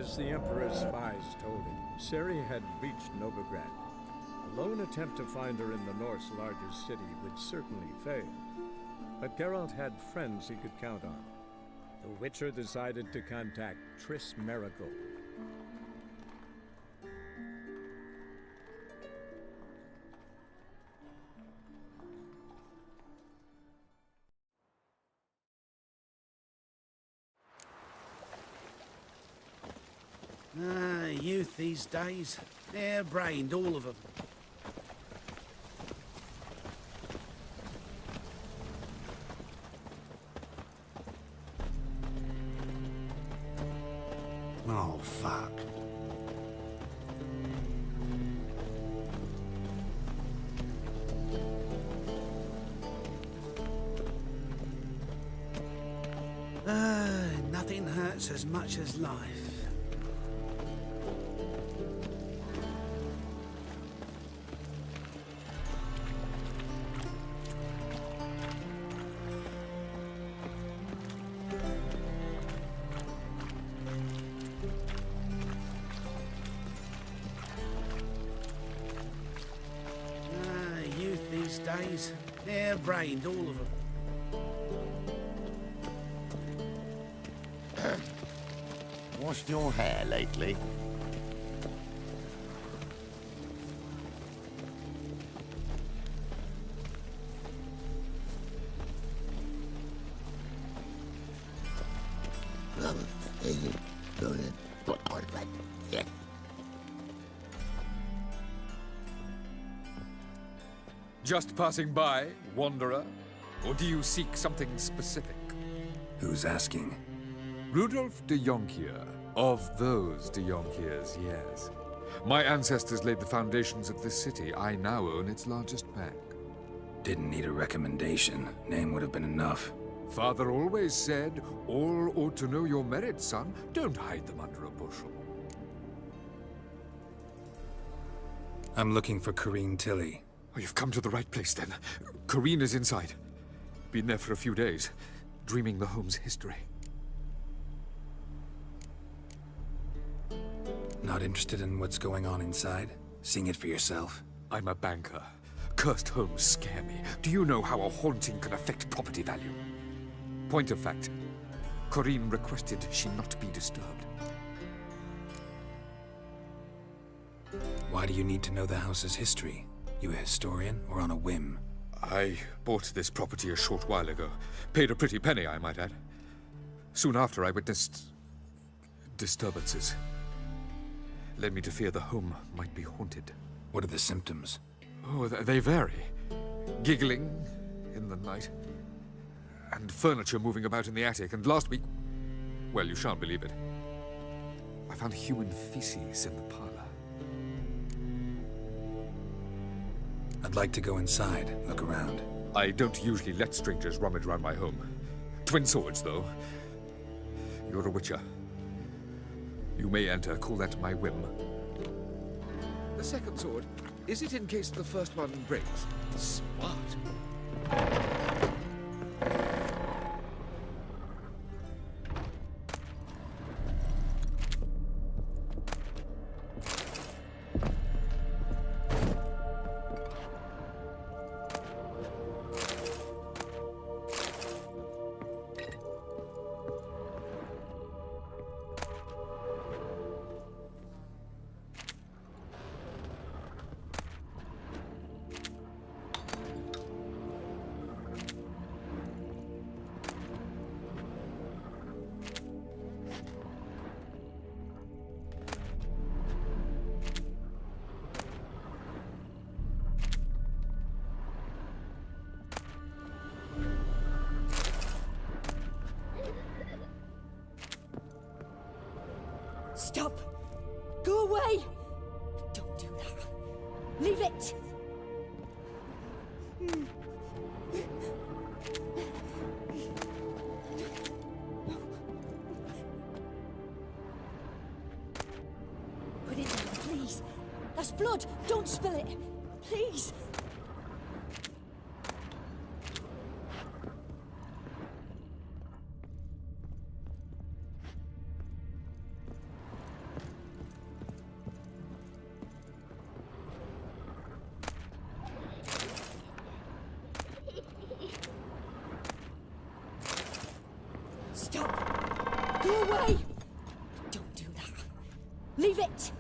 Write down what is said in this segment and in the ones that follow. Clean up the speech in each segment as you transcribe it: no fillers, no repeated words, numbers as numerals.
As the Emperor's spies told him, Ciri had reached Novigrad. A lone attempt to find her in the North's largest city would certainly fail. But Geralt had friends he could count on. The Witcher decided to contact Triss Merigold. Youth these days. Hair-brained, all of them. Oh, fuck. Nothing hurts as much as life. Youth these days. Hair-brained, all of them. Washed your hair lately? Just passing by, wanderer? Or do you seek something specific? Who's asking? Rudolf de Jonkier. Of those de Jonkiers, yes. My ancestors laid the foundations of this city. I now own its largest bank. Didn't need a recommendation. Name would have been enough. Father always said, all ought to know your merits, son. Don't hide them under a bushel. I'm looking for Corrine Tilly. Oh, you've come to the right place, then. Corrine is inside. Been there for a few days, dreaming the home's history. Not interested in what's going on inside? Seeing it for yourself? I'm a banker. Cursed homes scare me. Do you know how a haunting can affect property value? Point of fact, Corrine requested she not be disturbed. Why do you need to know the house's history? You a historian, or on a whim? I bought this property a short while ago. Paid a pretty penny, I might add. Soon after, I witnessed disturbances. Led me to fear the home might be haunted. What are the symptoms? Oh, they vary. Giggling in the night, and furniture moving about in the attic, and last week, well, you shan't believe it, I found human feces in the parlor. I'd like to go inside, look around. I don't usually let strangers rummage around my home. Twin swords, though. You're a witcher. You may enter, call that my whim. The second sword, is it in case the first one breaks? Smart. Stop! Go away! Don't do that. Leave it! Put it down, please. That's blood. Don't spill it. Please. Leave it!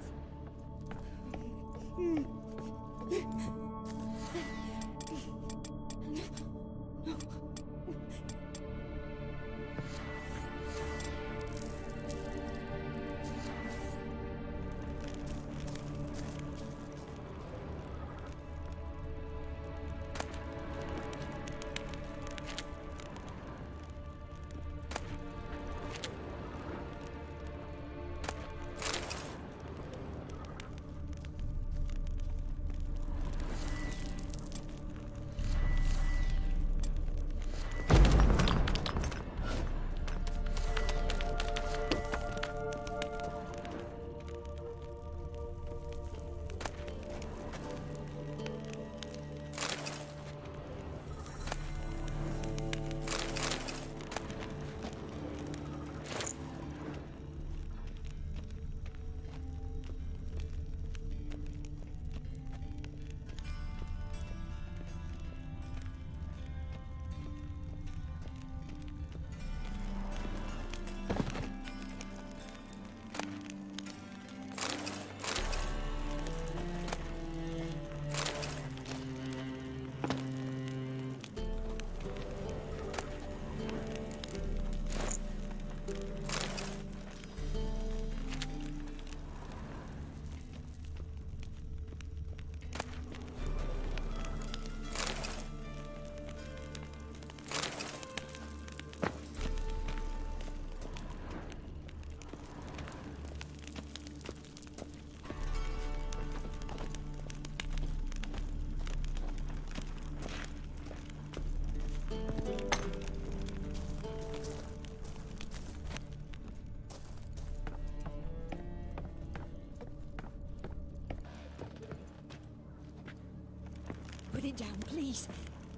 Put it down, please.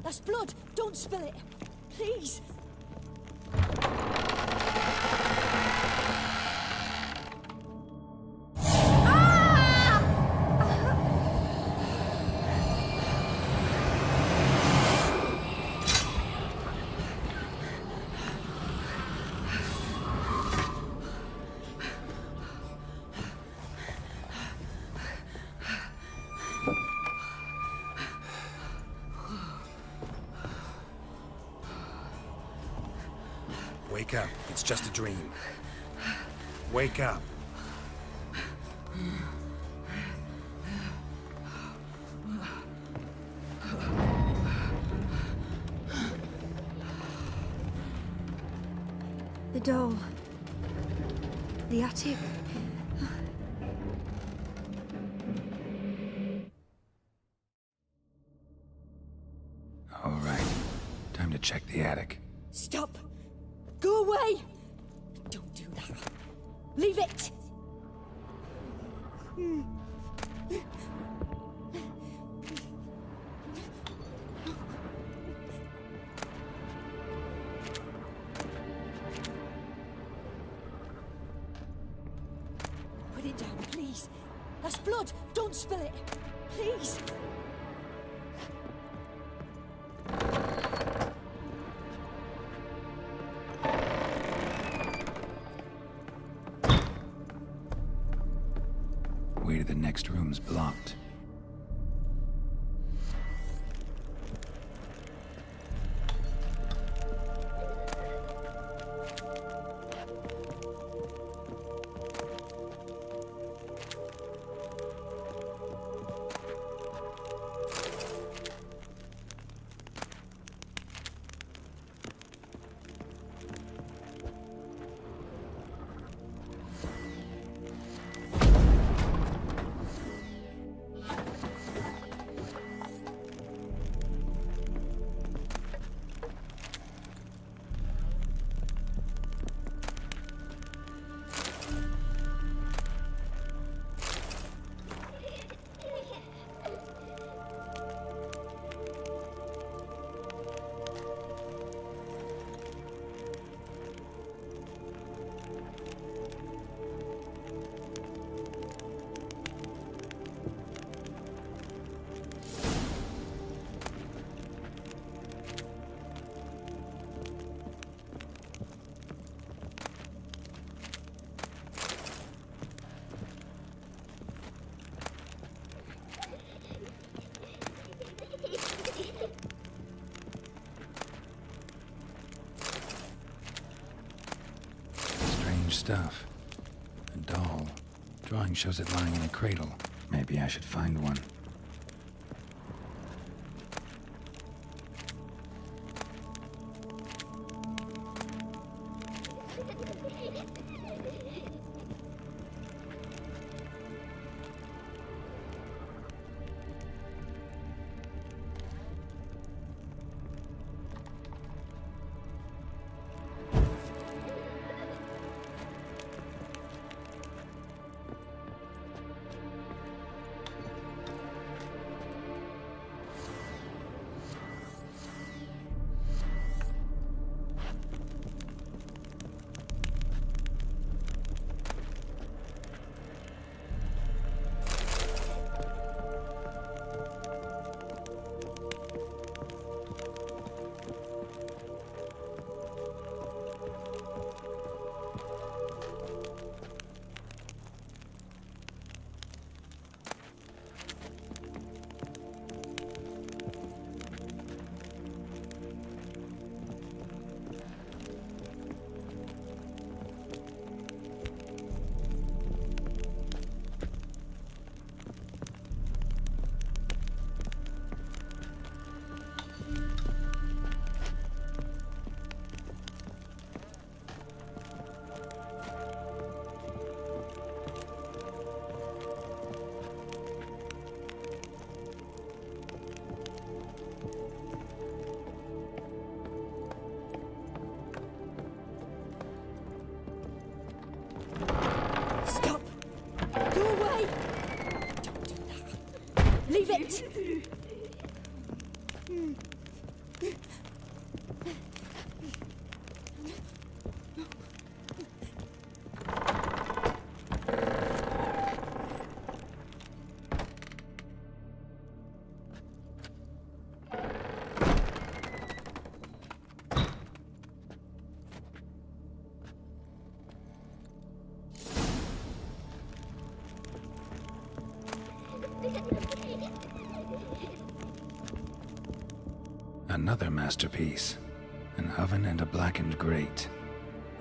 That's blood. Don't spill it. Please. Wake up. It's just a dream. Wake up. The doll. The attic. All right. Time to check the attic. Stop! Go away! Don't do that. Leave it! Put it down, please. That's blood. Don't spill it. Please. Way to the next room's blocked. stuff. A doll. Drawing shows it lying in a cradle. Maybe I should find one. Leave it! Another masterpiece. An oven and a blackened grate.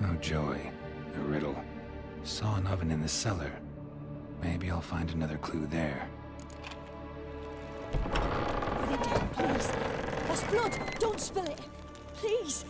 Oh joy. A riddle. Saw an oven in the cellar. Maybe I'll find another clue there. Put it down, please. That's blood. Don't spill it. Please.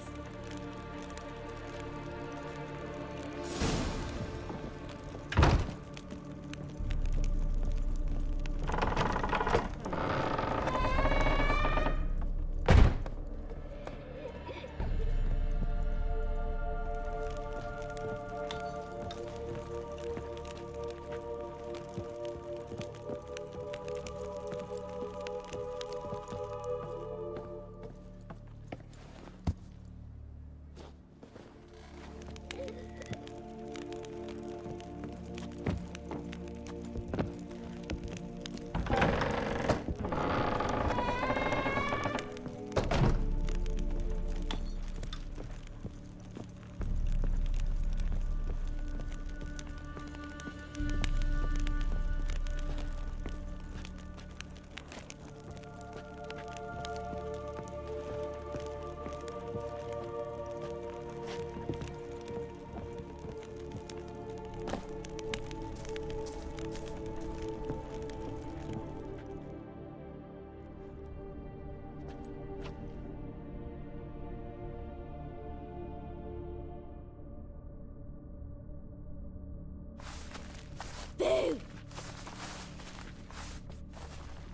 Boo!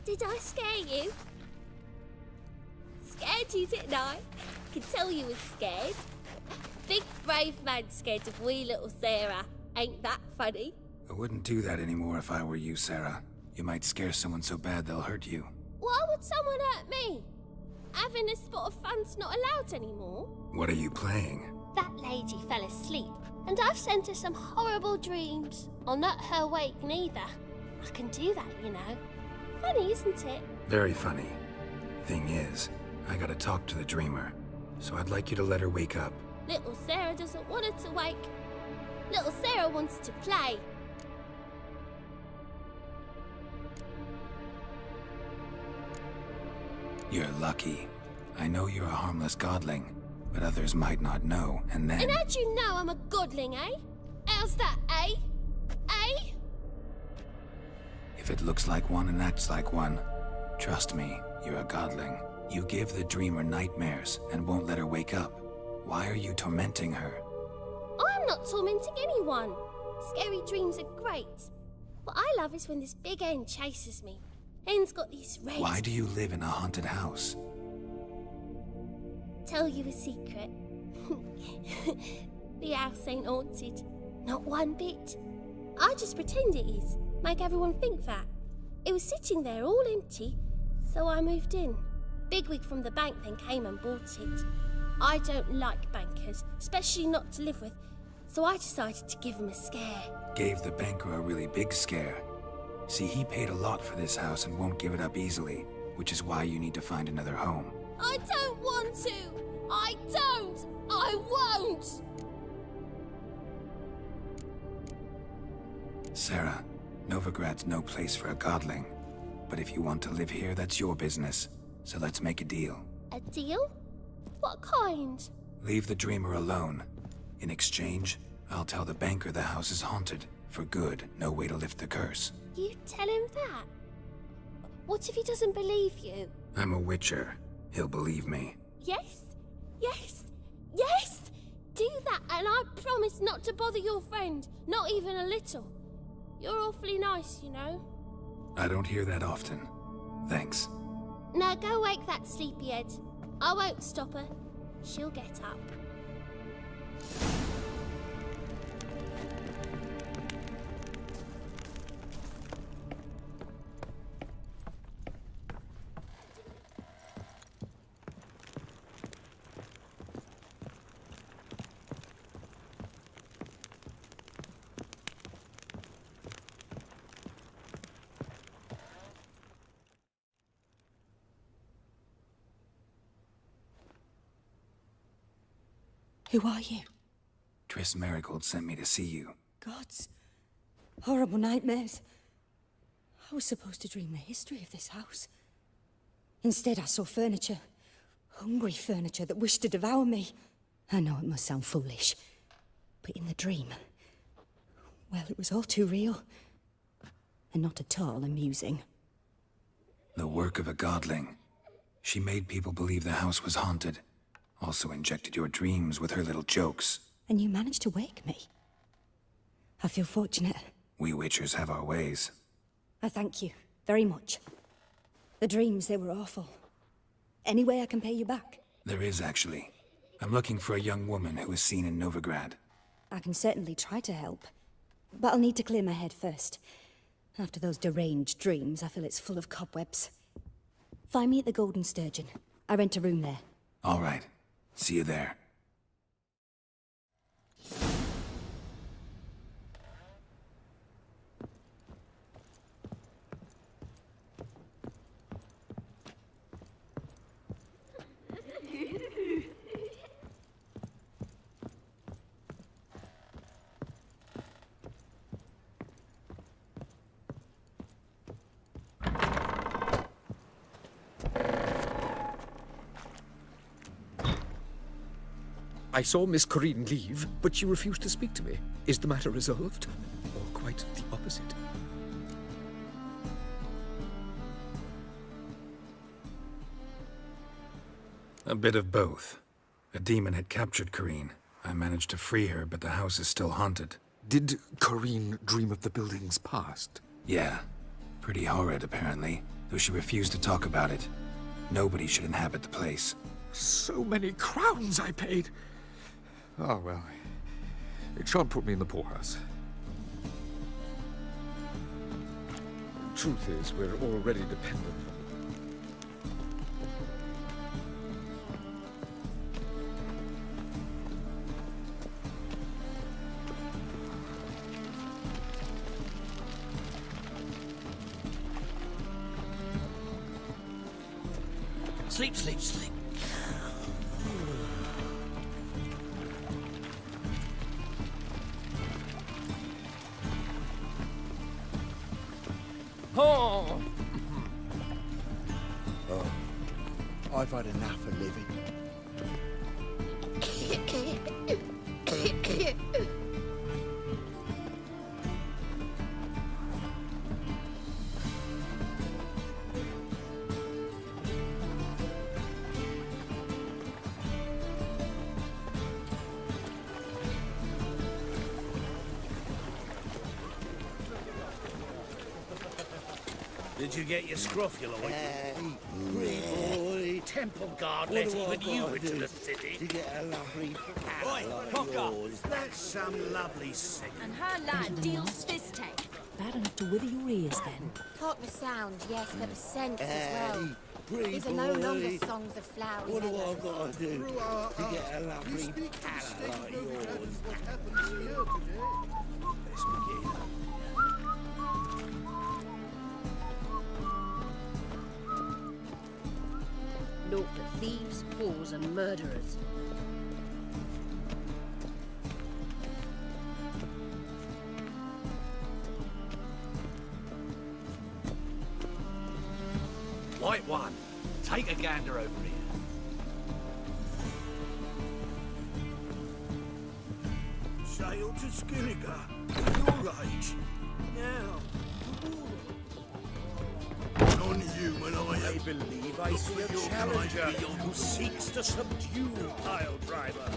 Did I scare you? Scared you, didn't I? Can tell you was scared. Big brave man scared of wee little Sarah. Ain't that funny? I wouldn't do that anymore if I were you, Sarah. You might scare someone so bad they'll hurt you. Why would someone hurt me? Having a spot of fun's not allowed anymore. What are you playing? That lady fell asleep, and I've sent her some horrible dreams. I'll not her wake neither. I can do that, you know. Funny, isn't it? Very funny. Thing is, I gotta talk to the dreamer, so I'd like you to let her wake up. Little Sarah doesn't want her to wake. Little Sarah wants to play. You're lucky. I know you're a harmless godling, but others might not know, and then... And how'd you know I'm a godling, eh? How's that, eh? Eh? If it looks like one and acts like one, trust me, you're a godling. You give the dreamer nightmares and won't let her wake up. Why are you tormenting her? I'm not tormenting anyone. Scary dreams are great. What I love is when this big hen chases me. Hen's got these red... Why do you live in a haunted house? Tell you a secret. The house ain't haunted. Not one bit. I just pretend it is. Make everyone think that. It was sitting there all empty, so I moved in. Bigwig from the bank then came and bought it. I don't like bankers, especially not to live with, so I decided to give him a scare. Gave the banker a really big scare. See, he paid a lot for this house and won't give it up easily, which is why you need to find another home. I don't want to! I don't! I won't! Sarah, Novigrad's no place for a godling. But if you want to live here, that's your business. So let's make a deal. A deal? What kind? Leave the dreamer alone. In exchange, I'll tell the banker the house is haunted. For good, no way to lift the curse. You tell him that? What if he doesn't believe you? I'm a witcher. He'll believe me. Yes? Yes? Yes! Do that and I promise not to bother your friend. Not even a little. You're awfully nice, you know. I don't hear that often. Thanks. Now go wake that sleepyhead. I won't stop her. She'll get up. Who are you? Triss Marigold sent me to see you. Gods. Horrible nightmares. I was supposed to dream the history of this house. Instead, I saw furniture. Hungry furniture that wished to devour me. I know it must sound foolish, but in the dream, well, it was all too real. And not at all amusing. The work of a godling. She made people believe the house was haunted. Also injected your dreams with her little jokes. And you managed to wake me. I feel fortunate. We witchers have our ways. I thank you very much. The dreams, they were awful. Any way I can pay you back? There is, actually. I'm looking for a young woman who was seen in Novigrad. I can certainly try to help. But I'll need to clear my head first. After those deranged dreams, I feel it's full of cobwebs. Find me at the Golden Sturgeon. I rent a room there. All right. See you there. I saw Miss Corinne leave, but she refused to speak to me. Is the matter resolved? Or quite the opposite? A bit of both. A demon had captured Corinne. I managed to free her, but the house is still haunted. Did Corinne dream of the building's past? Yeah. Pretty horrid, apparently, though she refused to talk about it. Nobody should inhabit the place. So many crowns I paid! Oh, well, it shan't put me in the poorhouse. Truth is, we're already dependent. Sleep, sleep, sleep. Oh! I've had enough of living. Did you get your scrofula? Boy, Temple guard what let do I even you gotta into do the city. to get a lovely Oi, pal like cocker! yours? That's some lovely singing. And her lad deals fist take. Bad enough to wither your ears then. Talk the sound, yes, but the sense as well. Hey, pretty These are no longer boy. songs of flowery What do I meadows. gotta do to get a lovely pal like yours? Let's begin. Naught but thieves, whores, and murderers. White one, take a gander over here. Sail to Skinniger, your age. Now, Non-human, I I believe I see a challenger who seeks to subdue Pile Driver.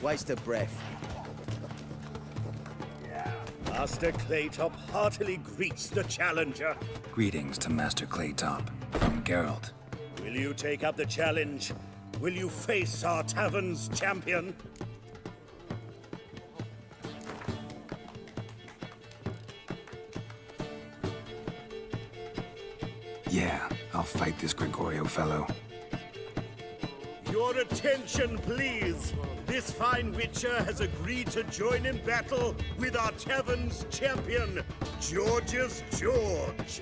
Waste of breath. Master Claytop heartily greets the challenger. Greetings to Master Claytop from Geralt. Will you take up the challenge? Will you face our tavern's champion? Yeah, I'll fight this Gregorio fellow. Your attention, please. This fine witcher has agreed to join in battle with our tavern's champion, George's George.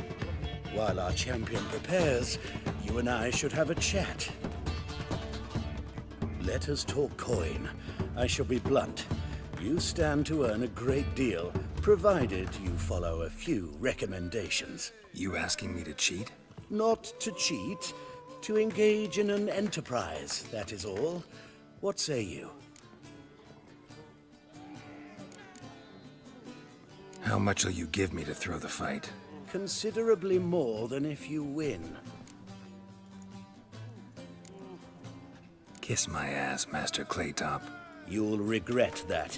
While our champion prepares, you and I should have a chat. Let us talk coin. I shall be blunt. You stand to earn a great deal, provided you follow a few recommendations. You asking me to cheat? Not to cheat, to engage in an enterprise, that is all. What say you? How much will you give me to throw the fight? Considerably more than if you win. Kiss my ass, Master Claytop. You'll regret that.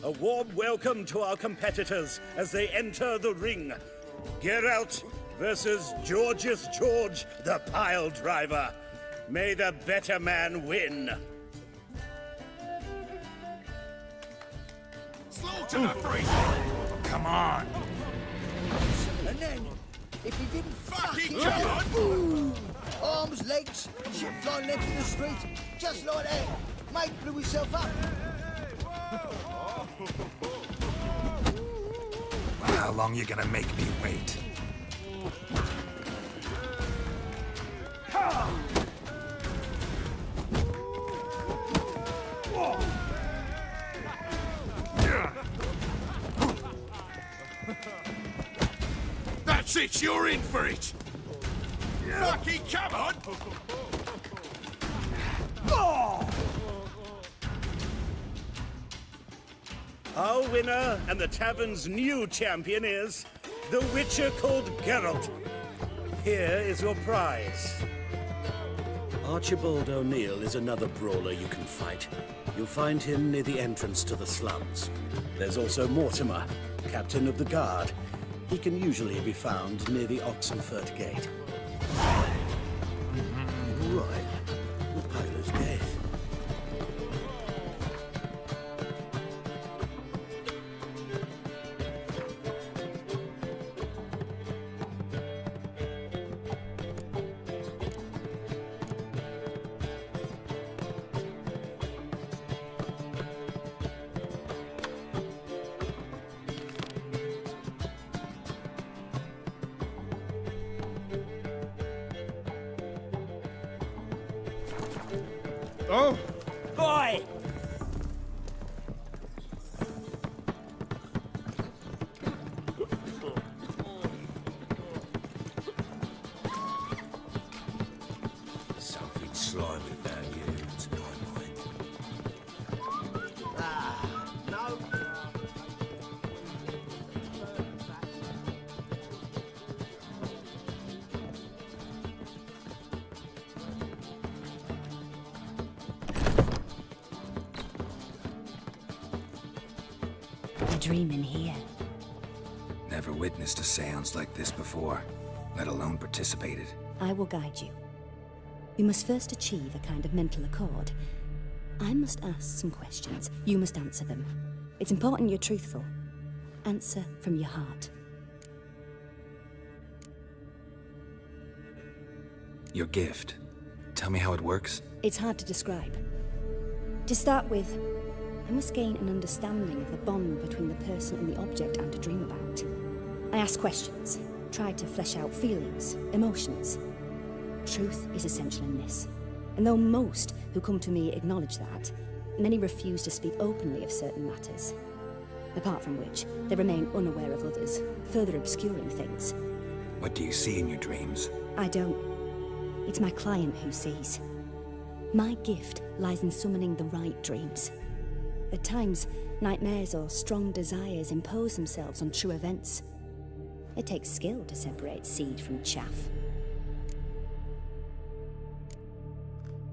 A warm welcome to our competitors as they enter the ring. Geralt versus George's George, the Pile Driver. May the better man win. Come on! And then, if he didn't fucking jump, boom! Arms, legs, shit flying left in the street, just like that. Mate blew himself up. How long you gonna make me wait? That's it, you're in for it! Fucking come on! Our winner and the tavern's new champion is the Witcher called Geralt. Here is your prize. Archibald O'Neill is another brawler you can fight. You'll find him near the entrance to the slums. There's also Mortimer, captain of the guard. He can usually be found near the Oxenfurt Gate. Right. The Piler's death. Oh! Boy! Something slimy about you tonight, mate. No. dream in here. Never witnessed a seance like this before, let alone participated. I will guide you. You must first achieve a kind of mental accord. I must ask some questions. You must answer them. It's important you're truthful. Answer from your heart. Your gift. Tell me how it works. It's hard to describe. To start with, I must gain an understanding of the bond between the person and the object I'm to dream about. I ask questions, try to flesh out feelings, emotions. Truth is essential in this. And though most who come to me acknowledge that, many refuse to speak openly of certain matters. Apart from which, they remain unaware of others, further obscuring things. What do you see in your dreams? I don't. It's my client who sees. My gift lies in summoning the right dreams. At times, nightmares or strong desires impose themselves on true events. It takes skill to separate seed from chaff.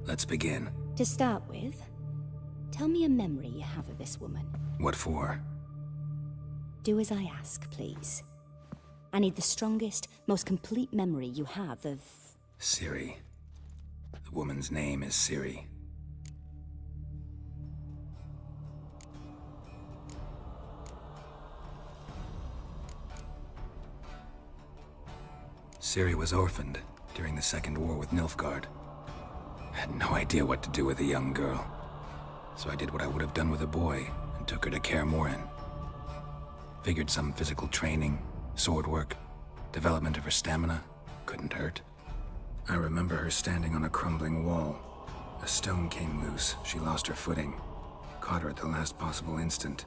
Let's begin. To start with, tell me a memory you have of this woman. What for? Do as I ask, please. I need the strongest, most complete memory you have of... Ciri. The woman's name is Ciri. Ciri was orphaned during the Second War with Nilfgaard. I had no idea what to do with a young girl, so I did what I would have done with a boy and took her to Kaer Morhen. Figured some physical training, sword work, development of her stamina couldn't hurt. I remember her standing on a crumbling wall. A stone came loose, she lost her footing, caught her at the last possible instant.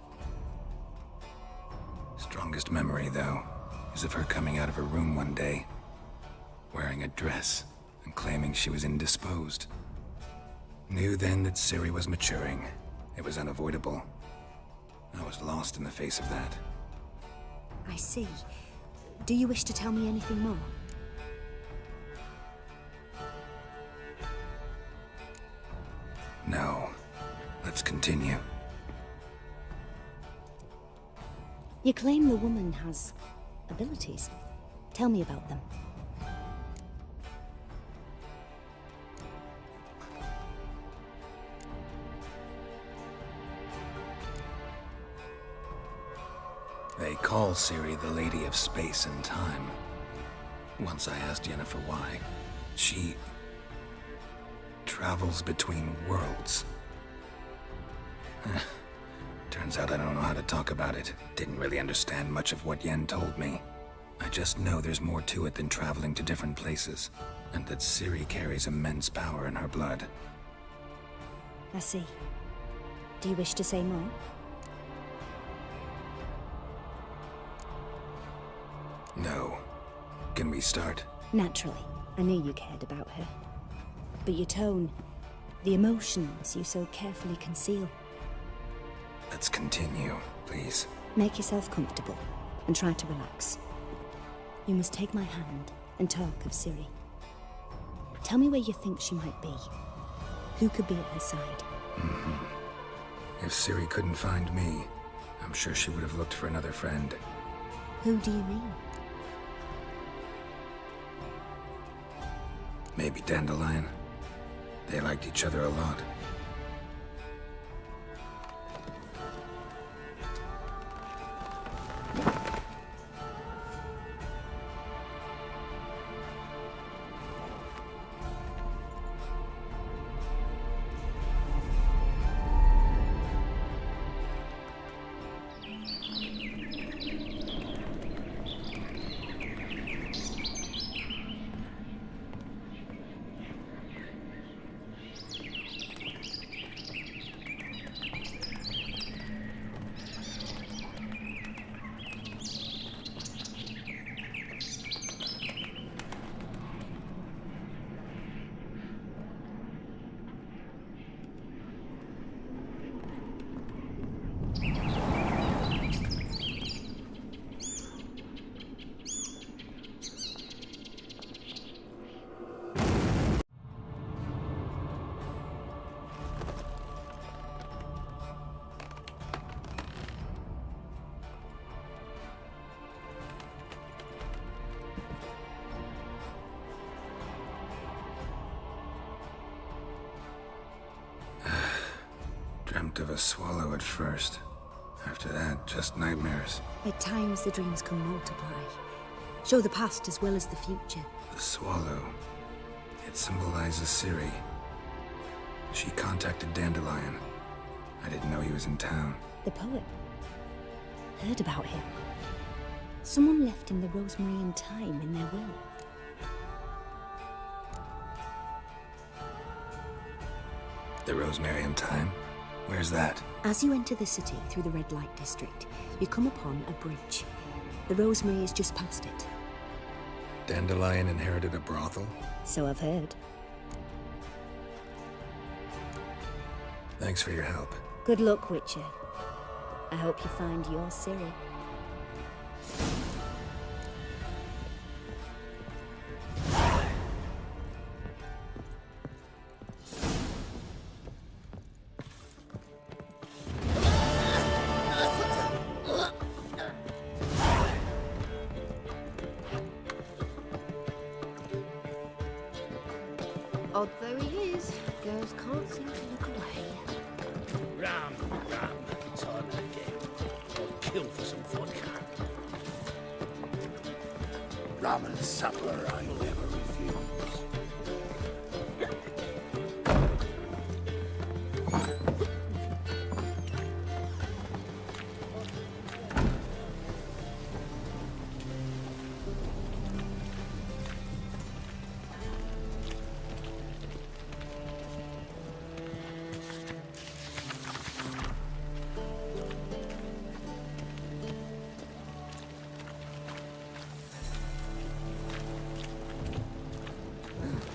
Strongest memory, though, is of her coming out of her room one day, wearing a dress and claiming she was indisposed. Knew then that Ciri was maturing. It was unavoidable. I was lost in the face of that. I see. Do you wish to tell me anything more? No. Let's continue. You claim the woman has abilities. Tell me about them. They call Ciri the Lady of Space and Time. Once I asked Yennefer why. She travels between worlds. Turns out I don't know how to talk about it. Didn't really understand much of what Yen told me. I just know there's more to it than traveling to different places, and that Ciri carries immense power in her blood. I see. Do you wish to say more? No. Can we start? Naturally. I knew you cared about her. But your tone, the emotions you so carefully conceal. Let's continue, please. Make yourself comfortable and try to relax. You must take my hand and talk of Ciri. Tell me where you think she might be. Who could be at her side? If Ciri couldn't find me, I'm sure she would have looked for another friend. Who do you mean? Maybe Dandelion. They liked each other a lot. dreamt of a swallow at first. After that, just nightmares. At times, the dreams can multiply. Show the past as well as the future. The swallow. It symbolizes Ciri. She contacted Dandelion. I didn't know he was in town. The poet. Heard about him. Someone left him the rosemary and thyme in their will. The rosemary and thyme? Where's that? As you enter the city through the red light district, you come upon a bridge. The rosemary is just past it. Dandelion inherited a brothel? So I've heard. Thanks for your help. Good luck, Witcher. I hope you find your Ciri. Odd though he is, girls can't seem to look away. Rum, time again. I'll kill for some vodka. Rum and supper I never refuse.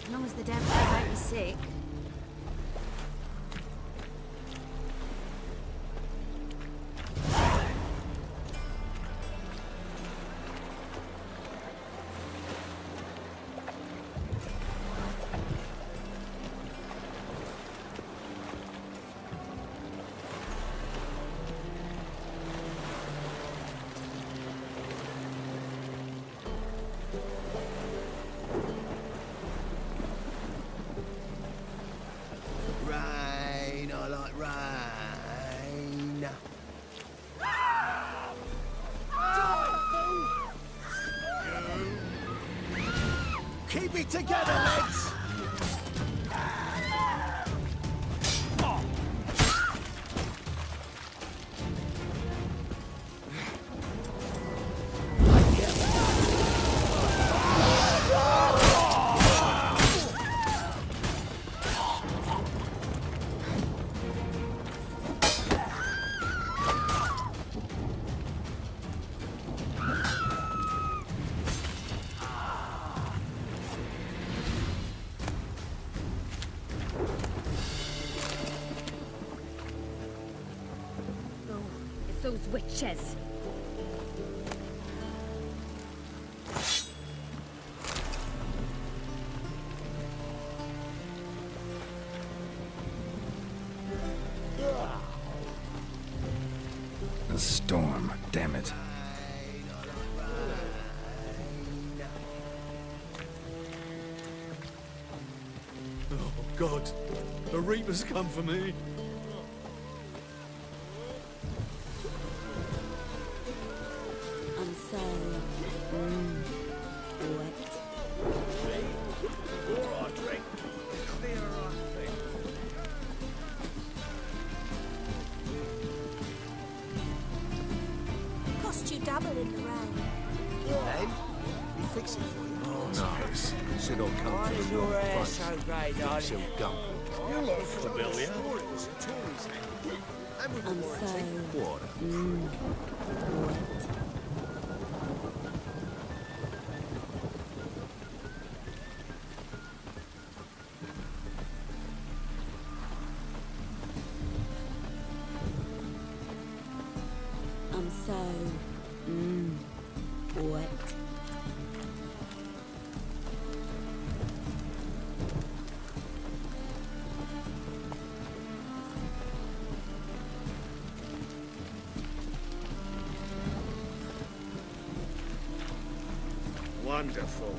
As long as the damn thing make me sick. Rain, I like rain. Keep it together, lads! It's those witches. A storm, damn it. Oh, God. The Reaper's come for me. I'm so wet. All right, drink. Clear right thing. Cost you double in the rain. Then, we fix it for you. Oh, nice. Sit on Why is your hair so grey, darling? Still gum. You look familiar. I'm so Water. wet. I'm so wet. Wonderful.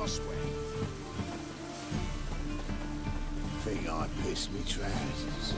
way. Think I pissed me trousers.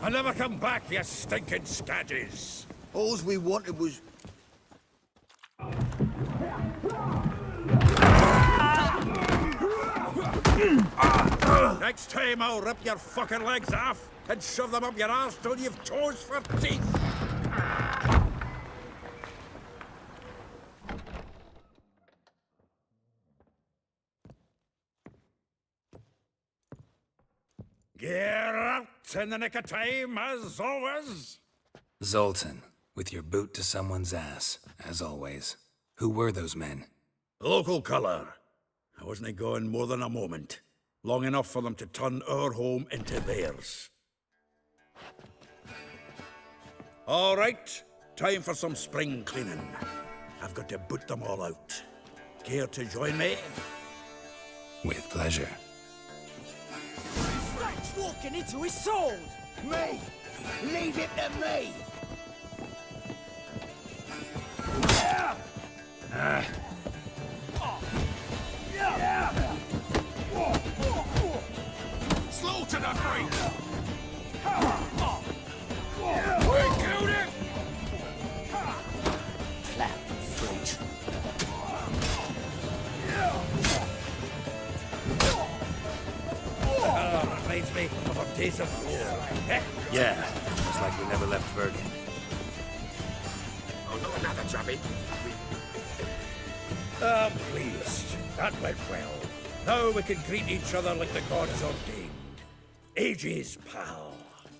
I never come back, you stinking scadges. All we wanted was... Next time I'll rip your fucking legs off and shove them up your arse till you've toes for teeth. Get out in the nick of time, as always. Zoltan, with your boot to someone's ass, as always. Who were those men? Local colour. I wasn't gone more than a moment. Long enough for them to turn our home into theirs. All right, time for some spring cleaning. I've got to boot them all out. Care to join me? With pleasure. He's walking into his sword! Me! Leave it to me! Slow to the break! We killed him! Clap, freak. Reminds me of our days of war. Yeah, it's like we never left Bergen. Oh, no, another chubby. I'm pleased. That went well. Now we can greet each other like the gods ordained. Ages, pal.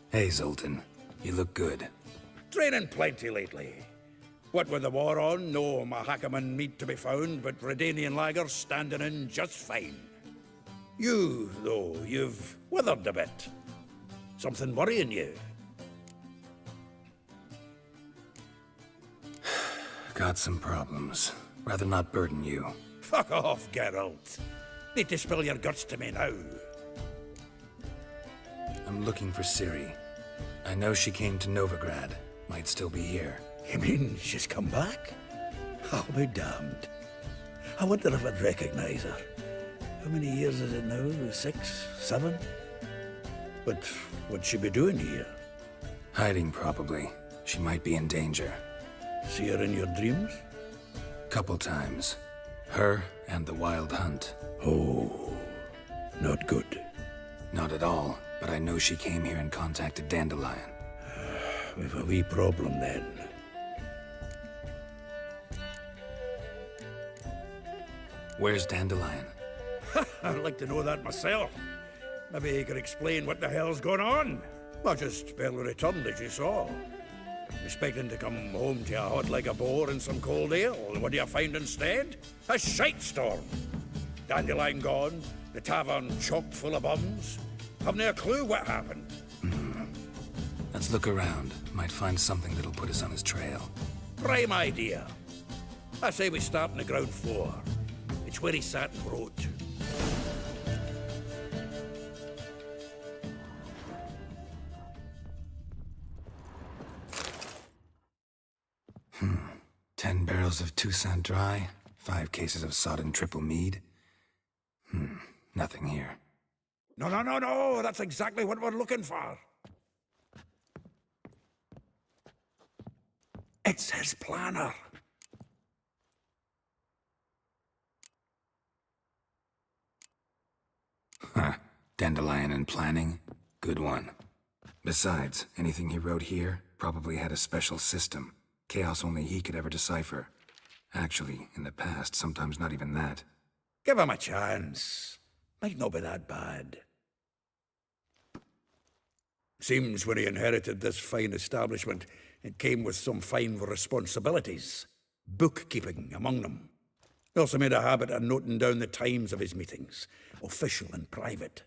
Hey, Zoltan. You look good. Training plenty lately. What with the war on, no Mahakaman meat to be found, but Redanian lagers standing in just fine. You, though, you've withered a bit. Something worrying you? Got some problems. Rather not burden you. Fuck off, Geralt. Need to spill your guts to me now. I'm looking for Ciri. I know she came to Novigrad. Might still be here. You mean she's come back? I'll be damned. I wonder if I'd recognize her. How many years is it now? 6, 7? But what'd she be doing here? Hiding, probably. She might be in danger. See her in your dreams? Couple times. Her and the Wild Hunt. Oh, not good. Not at all, but I know she came here and contacted Dandelion. We've a wee problem then. Where's Dandelion? I'd like to know that myself. Maybe he could explain what the hell's going on. I just barely returned, as you saw. Expecting to come home to a hot like a boar and some cold ale, and what do you find instead? A shite storm. Dandelion gone, the tavern chock full of bums. Haven't a clue what happened. Let's look around. Might find something that'll put us on his trail. Prime idea. I say we start on the ground floor. It's where he sat and wrote. Hmm. 10 barrels of Toussaint Dry, 5 cases of sodden triple mead. Nothing here. No, that's exactly what we're looking for. It's his planner. Huh. Dandelion and planning? Good one. Besides, anything he wrote here probably had a special system. Chaos only he could ever decipher. Actually, in the past, sometimes not even that. Give him a chance. Might not be that bad. Seems when he inherited this fine establishment, it came with some fine responsibilities. Bookkeeping among them. He also made a habit of noting down the times of his meetings, official and private.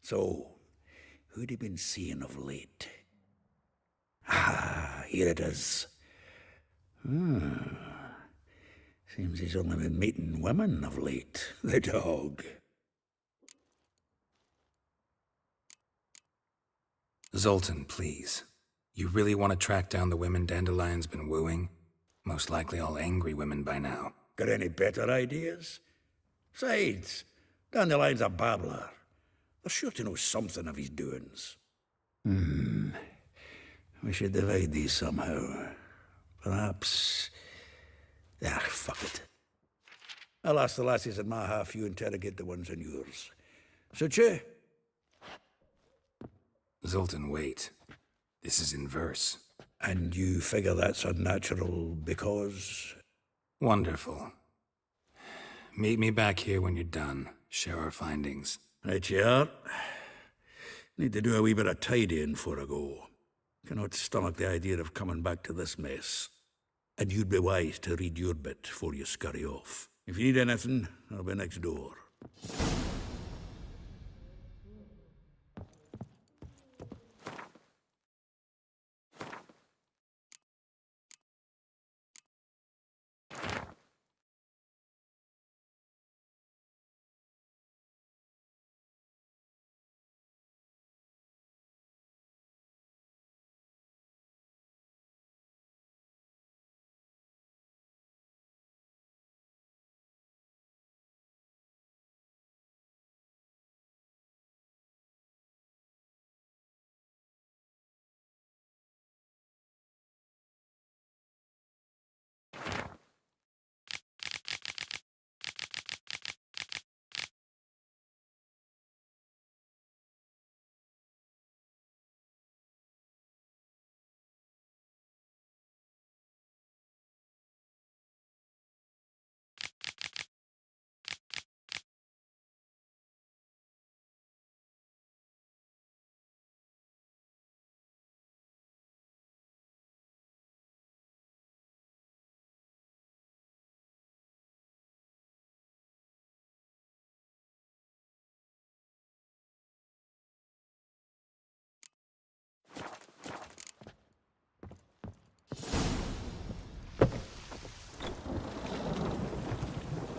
So, who'd he been seeing of late? Ah, here it is. Seems he's only been meeting women of late, the dog. Zoltan, please. You really want to track down the women Dandelion's been wooing? Most likely all angry women by now. Got any better ideas? Besides, Dandelion's a babbler. They're sure to know something of his doings. We should divide these somehow. Perhaps... fuck it. I'll ask the lassies in my half, you interrogate the ones in yours. Suit you? Zoltan, wait. This is in verse. And you figure that's unnatural because... Wonderful. Meet me back here when you're done. Share our findings. Right you are. Need to do a wee bit of tidying before I go. Cannot stomach the idea of coming back to this mess. And you'd be wise to read your bit before you scurry off. If you need anything, I'll be next door.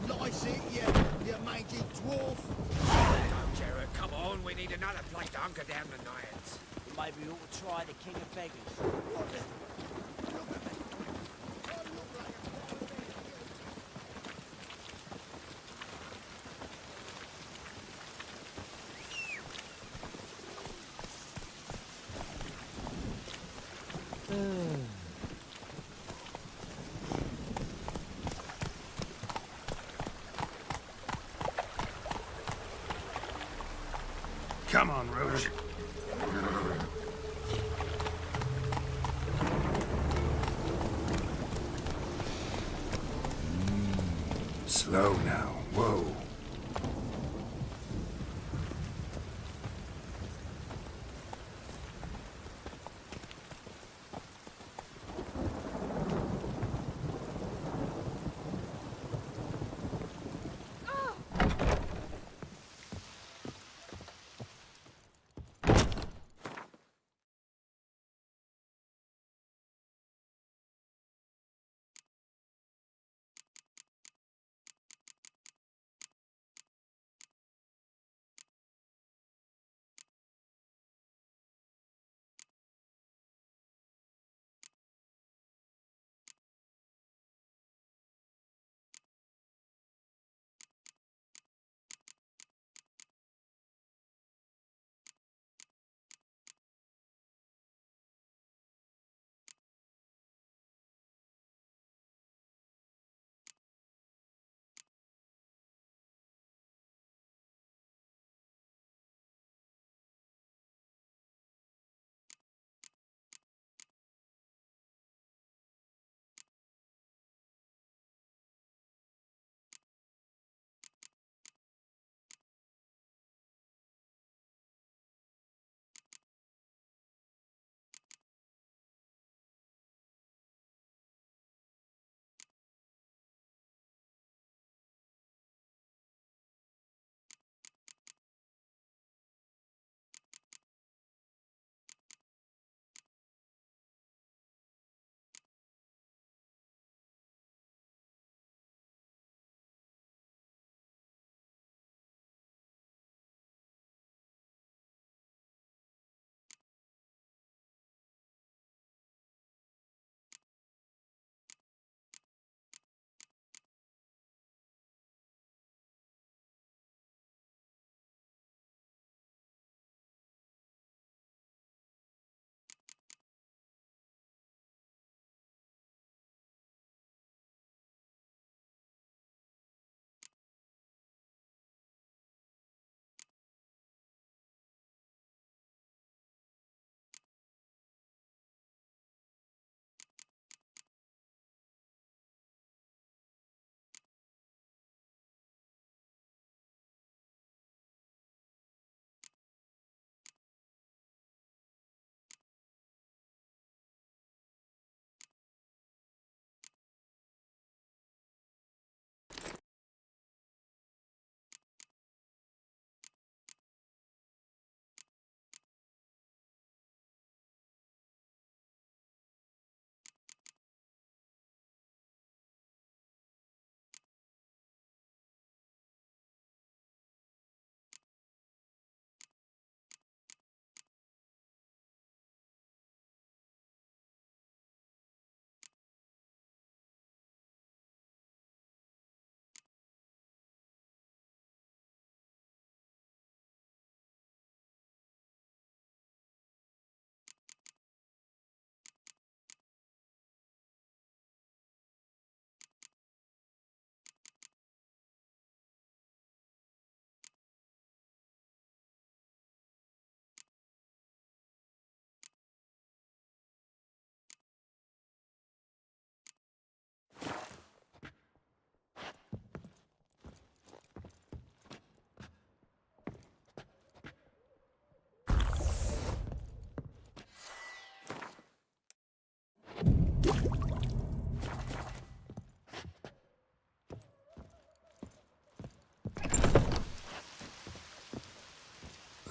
Nice it, you mangy dwarf. Don't, Jared, come on. We need another place to hunker down the nights. Maybe we ought to try the King of Beggars. Come on, Roach. Slow now. Whoa.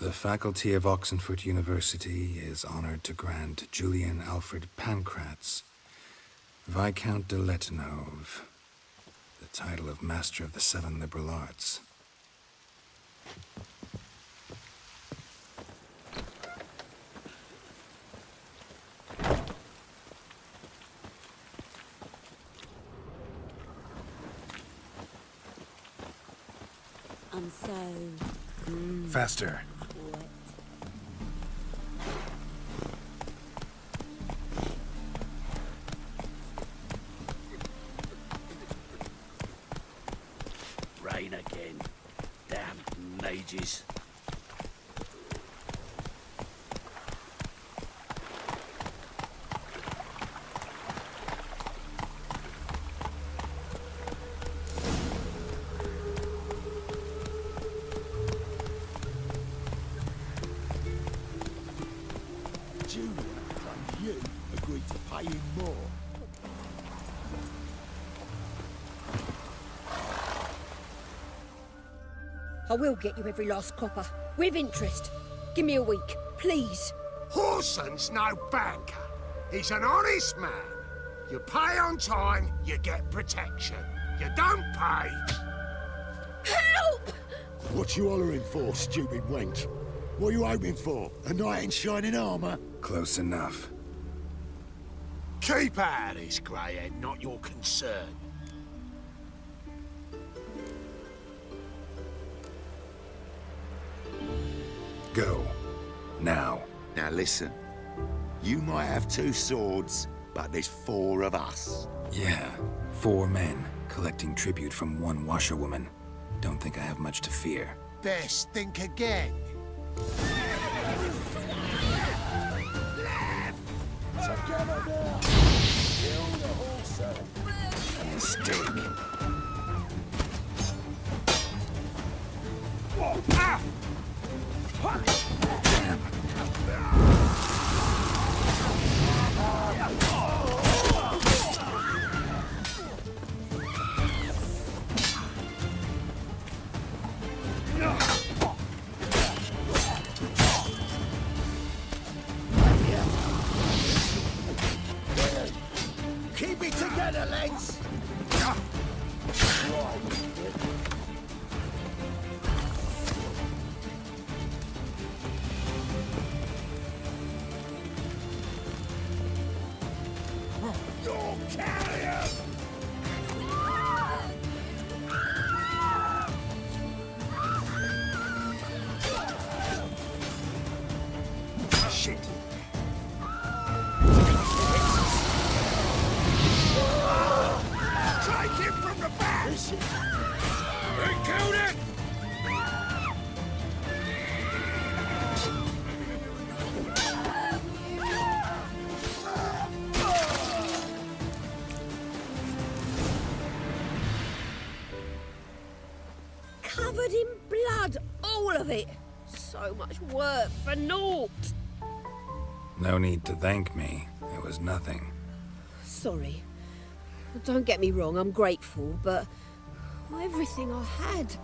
The faculty of Oxenford University is honored to grant Julian Alfred Pancratz, Viscount de Letonov, the title of Master of the Seven Liberal Arts. I'm so... Faster. Rain again. Damn mages. Julian claims you agreed to pay him more. I will get you every last copper, with interest. Give me a week, please. Horson's no banker. He's an honest man. You pay on time, you get protection. You don't pay... Help! What you hollering for, stupid wench? What you hoping for? A knight in shining armour? Close enough. Keep out of this, Greyhead, not your concern. Go. Now. Now listen. You might have 2 swords, but there's 4 of us. Yeah, 4 men collecting tribute from 1 washerwoman. Don't think I have much to fear. Best think again. Together now! Kill the horse! Mistake. Ah! Keep it together, lads! You'll carry him! Shit! Take him from the back! They killed it! Covered in blood, all of it. So much work for naught. No need to thank me. It was nothing. Sorry. Don't get me wrong, I'm grateful, but everything I had,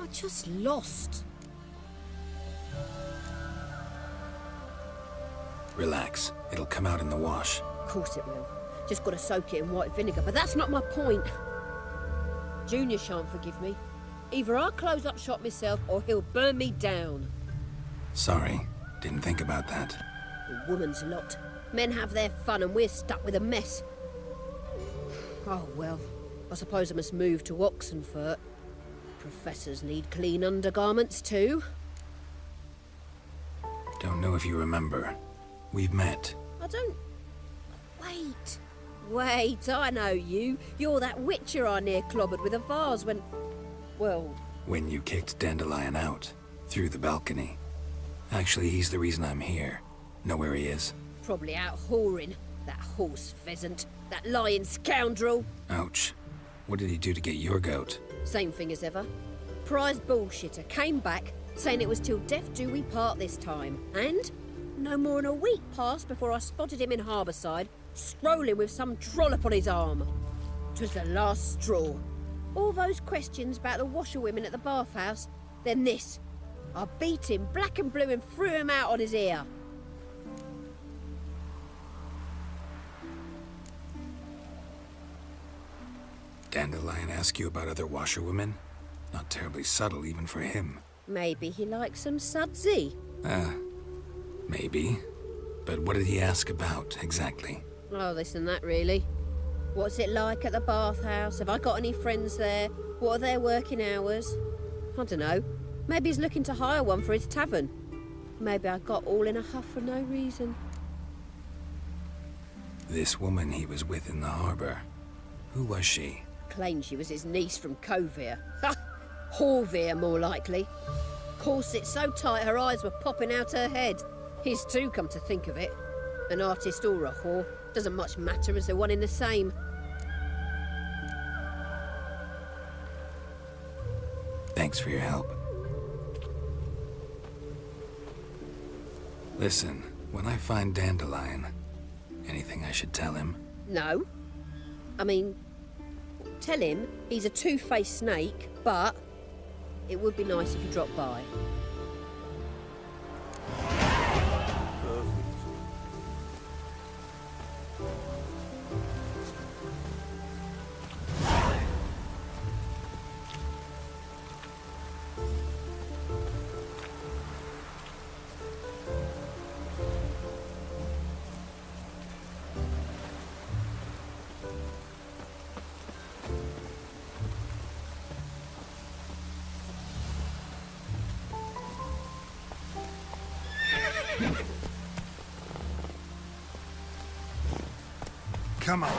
I just lost. Relax. It'll come out in the wash. Of course it will. Just gotta soak it in white vinegar, but that's not my point. Junior shan't forgive me. Either I'll close up shop myself or he'll burn me down. Sorry. Didn't think about that. A woman's lot. Men have their fun and we're stuck with a mess. Oh well, I suppose I must move to Oxenfurt. Professors need clean undergarments too. Don't know if you remember. We've met. I don't... Wait, I know you. You're that witcher I near clobbered with a vase when... Well... When you kicked Dandelion out. Through the balcony. Actually, he's the reason I'm here. Know where he is? Probably out whoring. That horse pheasant. That lying scoundrel. Ouch. What did he do to get your goat? Same thing as ever. Prize bullshitter came back, saying it was till death do we part this time. And no more than a week passed before I spotted him in Harbourside, strolling with some trollop on his arm. 'Twas the last straw. All those questions about the washerwomen at the bathhouse, then this. I beat him black and blue and threw him out on his ear. Dandelion ask you about other washerwomen? Not terribly subtle even for him. Maybe he likes some sudsy. Maybe. But what did he ask about, exactly? Oh, this and that, really. What's it like at the bathhouse? Have I got any friends there? What are their working hours? I don't know. Maybe he's looking to hire one for his tavern. Maybe I got all in a huff for no reason. This woman he was with in the harbor. Who was she? Claimed she was his niece from Covere. Ha! Horvere, more likely. Corset so tight her eyes were popping out her head. His too, come to think of it. An artist or a whore. Doesn't much matter as they're one in the same. Thanks for your help. Listen, when I find Dandelion, anything I should tell him? No. I mean, tell him he's a two-faced snake, but it would be nice if he dropped by. Come on.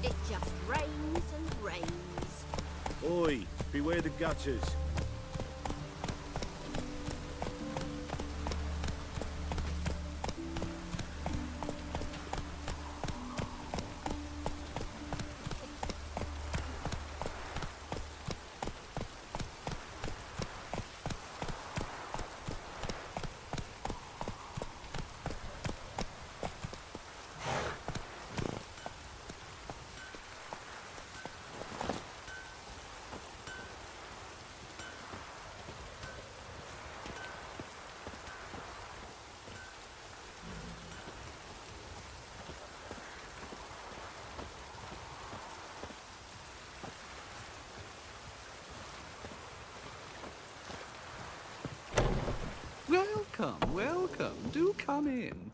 It just rains and rains. Oi, beware the gutters. Welcome, welcome. Do come in.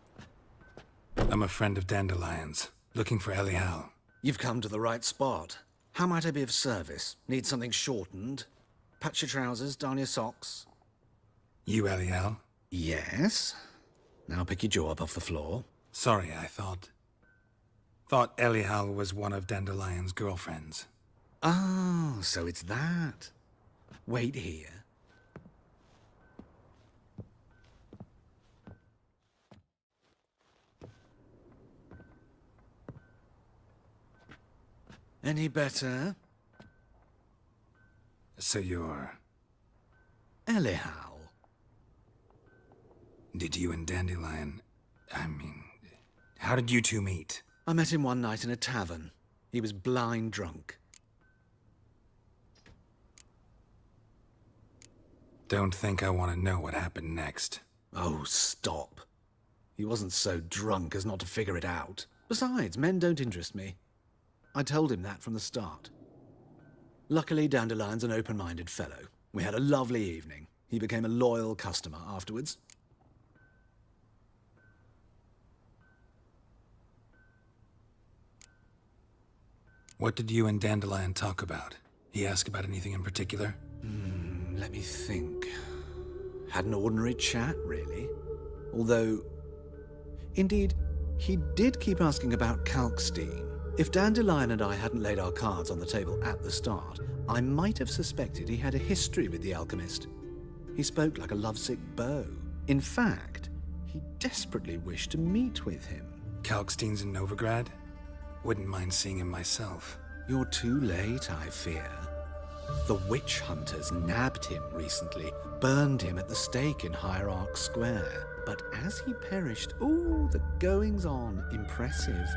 I'm a friend of Dandelion's, looking for Elial. You've come to the right spot. How might I be of service? Need something shortened? Patch your trousers, darn your socks? You Elial? Yes. Now pick your jaw up off the floor. Sorry, I thought Elial was one of Dandelion's girlfriends. Oh, so it's that. Wait here. Any better? So you're... Elial. Did you and Dandelion... how did you two meet? I met him one night in a tavern. He was blind drunk. Don't think I want to know what happened next. Oh, stop. He wasn't so drunk as not to figure it out. Besides, men don't interest me. I told him that from the start. Luckily, Dandelion's an open-minded fellow. We had a lovely evening. He became a loyal customer afterwards. What did you and Dandelion talk about? He asked about anything in particular? Let me think. Had an ordinary chat, really. Although, indeed, he did keep asking about Kalkstein. If Dandelion and I hadn't laid our cards on the table at the start, I might have suspected he had a history with the alchemist. He spoke like a lovesick beau. In fact, he desperately wished to meet with him. Kalkstein's in Novigrad? Wouldn't mind seeing him myself. You're too late, I fear. The witch hunters nabbed him recently, burned him at the stake in Hierarch Square. But as he perished, ooh, the goings-on, impressive.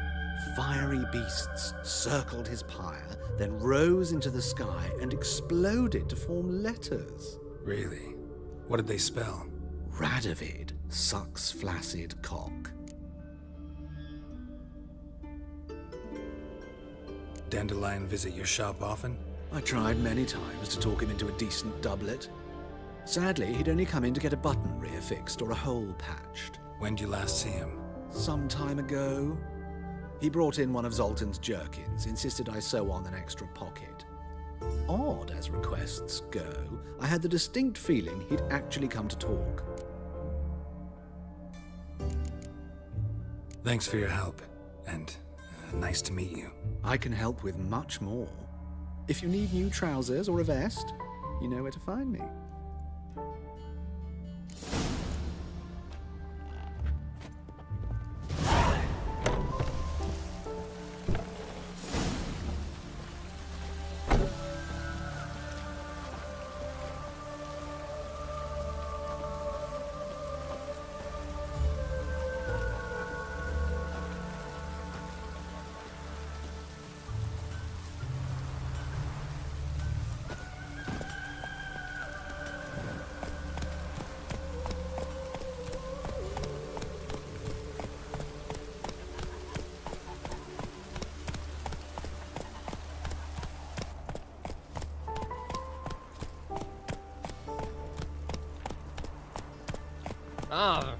Fiery beasts circled his pyre, then rose into the sky and exploded to form letters. Really? What did they spell? Radovid sucks flaccid cock. Dandelion visit your shop often? I tried many times to talk him into a decent doublet. Sadly, he'd only come in to get a button reaffixed or a hole patched. When'd you last see him? Some time ago. He brought in one of Zoltan's jerkins, insisted I sew on an extra pocket. Odd as requests go, I had the distinct feeling he'd actually come to talk. Thanks for your help, and nice to meet you. I can help with much more. If you need new trousers or a vest, you know where to find me. Ah.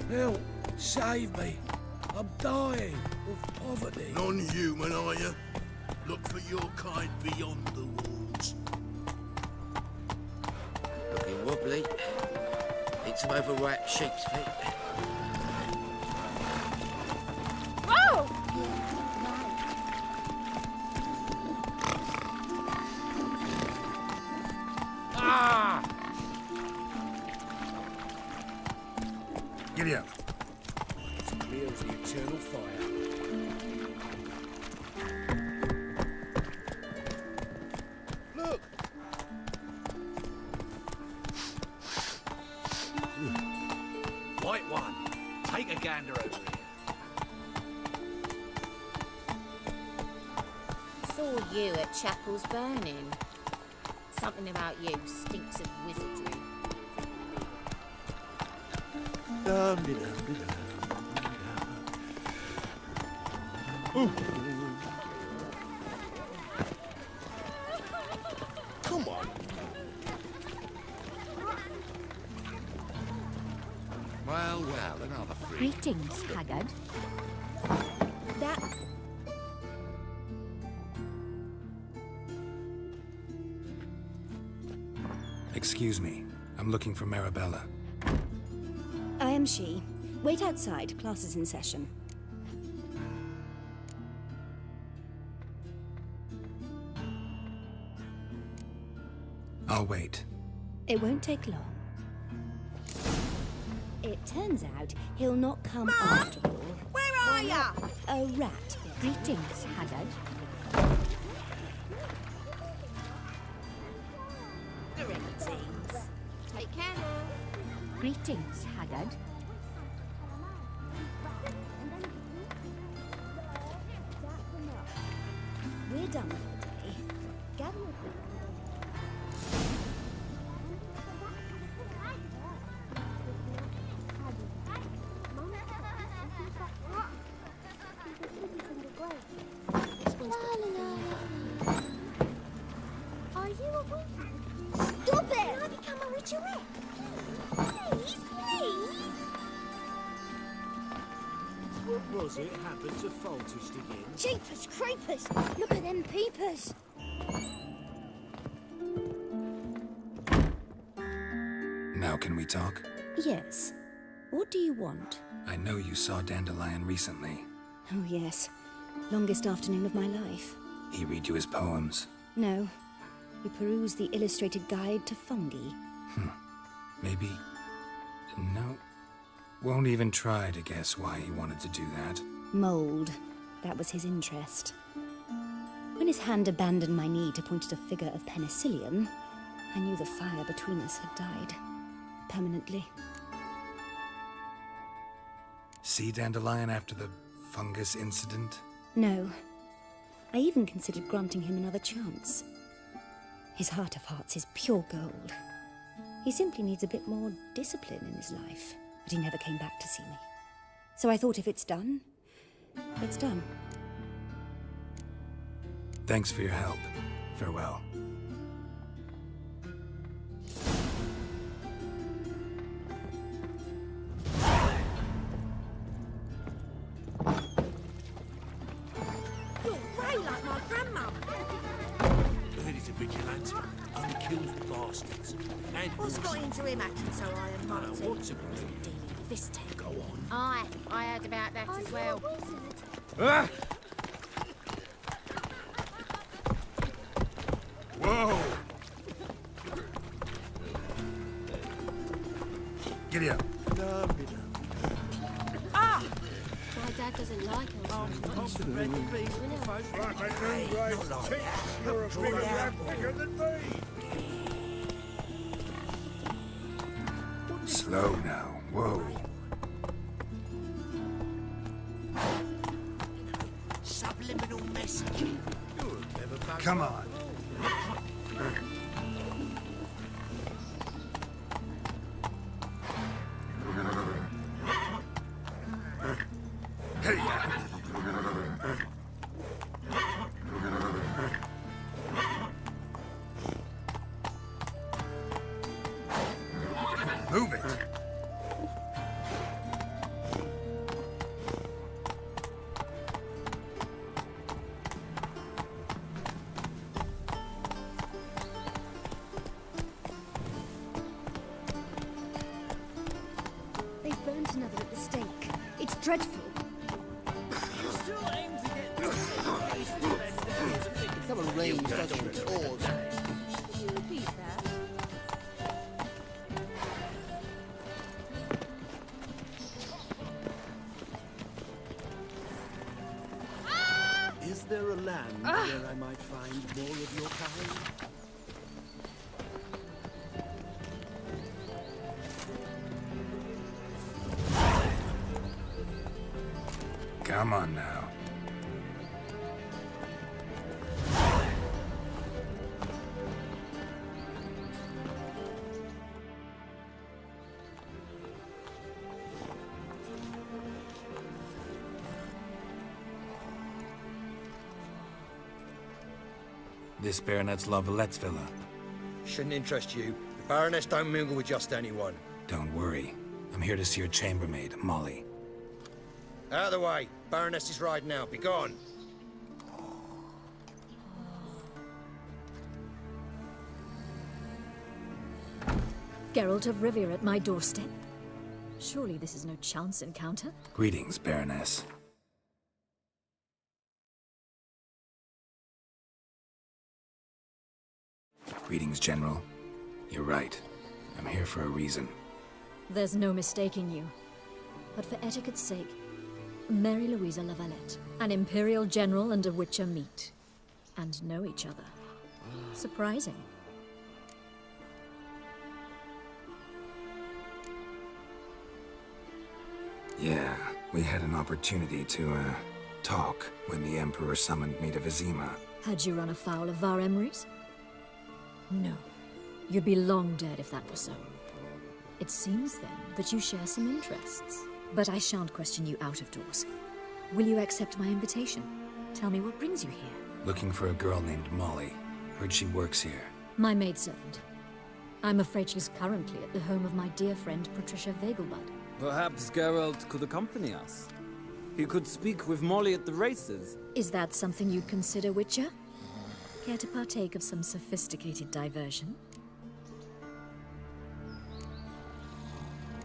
Help! Save me! I'm dying of poverty. Non-human, are you? Look for your kind beyond the walls. Looking wobbly. Need some overwrapped sheep's feet. Whoa! Ah! Giddy up. It's clear as the eternal fire. Look! White one, take a gander over here. Saw you at Chapel's Burning. Something about you stinks of wizardry. Come on. Well, another free. Greetings, Haggard. That... Excuse me. I'm looking for Marabella. I am she. Wait outside. Class is in session. I'll wait. It won't take long. It turns out he'll not come after all. Where are ya? A rat. Greetings, Haggard. Take care now. Greetings, Haggard. We're done for the day. Gather Are you a witch? Stop it! Can I become a witcherette? Please, please! What was it happened to Foltest again? Jeepers creepers! Look at them peepers! Now can we talk? Yes. What do you want? I know you saw Dandelion recently. Oh, yes. Longest afternoon of my life. He read you his poems. No. We perused the illustrated guide to fungi. Maybe... No. Won't even try to guess why he wanted to do that. Mold. That was his interest. When his hand abandoned my knee to point at a figure of penicillium, I knew the fire between us had died. Permanently. See Dandelion after the fungus incident? No. I even considered granting him another chance. His heart of hearts is pure gold. He simply needs a bit more discipline in his life. But he never came back to see me. So I thought if it's done, it's done. Thanks for your help. Farewell. You're grey like my grandmother. Heard he's a vigilante. Only kills bastards. And What's got into him acting so high and mighty? what's it? Dealing with this tale. Go on. I heard about that as well. Ah! Whoa! Giddy up. Ah! My dad doesn't like us. You're a bigger rat bigger than me. Slow now. Whoa. Subliminal message. You're a clever bugger. Come on. Hey! Move it! They've burnt another at the stake. It's dreadful. Come and raise doesn't cause. Could you repeat that? Is there a land where I might find more of your kind? Come on now. This Baronet's Lavallette's villa. Shouldn't interest you. The Baroness don't mingle with just anyone. Don't worry. I'm here to see your chambermaid, Molly. Out of the way. Baroness is riding out. Be gone. Geralt of Rivia at my doorstep. Surely this is no chance encounter. Greetings, Baroness. Greetings, General. You're right. I'm here for a reason. There's no mistaking you. But for etiquette's sake, Mary Louisa Lavalette, an Imperial General and a Witcher meet. And know each other. Surprising. Yeah, we had an opportunity to, talk when the Emperor summoned me to Vizima. Had you run afoul of Var Emrys? No. You'd be long dead if that were so. It seems, then, that you share some interests. But I shan't question you out of doors. Will you accept my invitation? Tell me what brings you here. Looking for a girl named Molly. Heard she works here. My maidservant. I'm afraid she's currently at the home of my dear friend Patricia Vegelbud. Perhaps Geralt could accompany us. He could speak with Molly at the races. Is that something you'd consider, Witcher? Care to partake of some sophisticated diversion?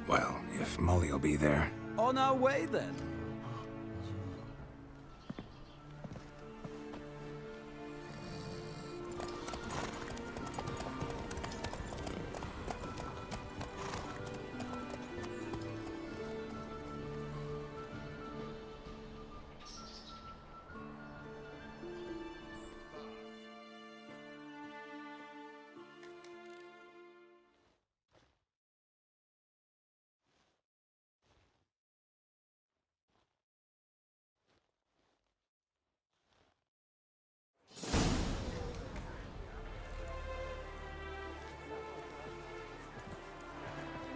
Well, if Molly'll be there. On our way, then.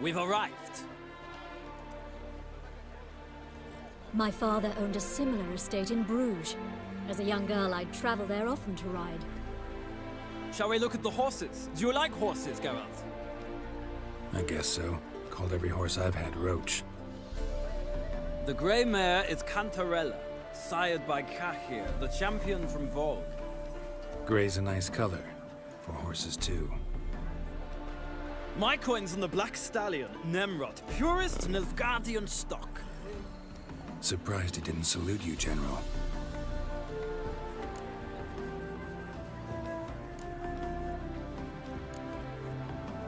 We've arrived. My father owned a similar estate in Bruges. As a young girl, I'd travel there often to ride. Shall we look at the horses? Do you like horses, Geralt? I guess so. Called every horse I've had Roach. The grey mare is Cantarella, sired by Cahir, the champion from Vogue. Gray's a nice color. For horses, too. My coin's on the Black Stallion, Nemrod, purest Nilfgaardian stock. Surprised he didn't salute you, General.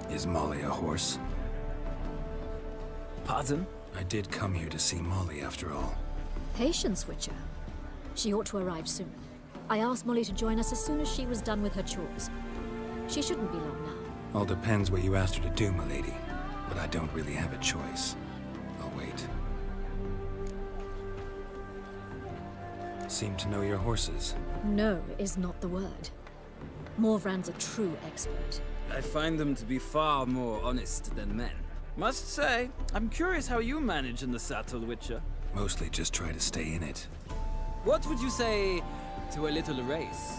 Is Molly a horse? Pardon? I did come here to see Molly, after all. Patience, Witcher. She ought to arrive soon. I asked Molly to join us as soon as she was done with her chores. She shouldn't be long now. All depends what you asked her to do, milady. But I don't really have a choice. I'll wait. Seem to know your horses. No is not the word. Morvran's a true expert. I find them to be far more honest than men. Must say, I'm curious how you manage in the saddle, Witcher. Mostly just try to stay in it. What would you say to a little race?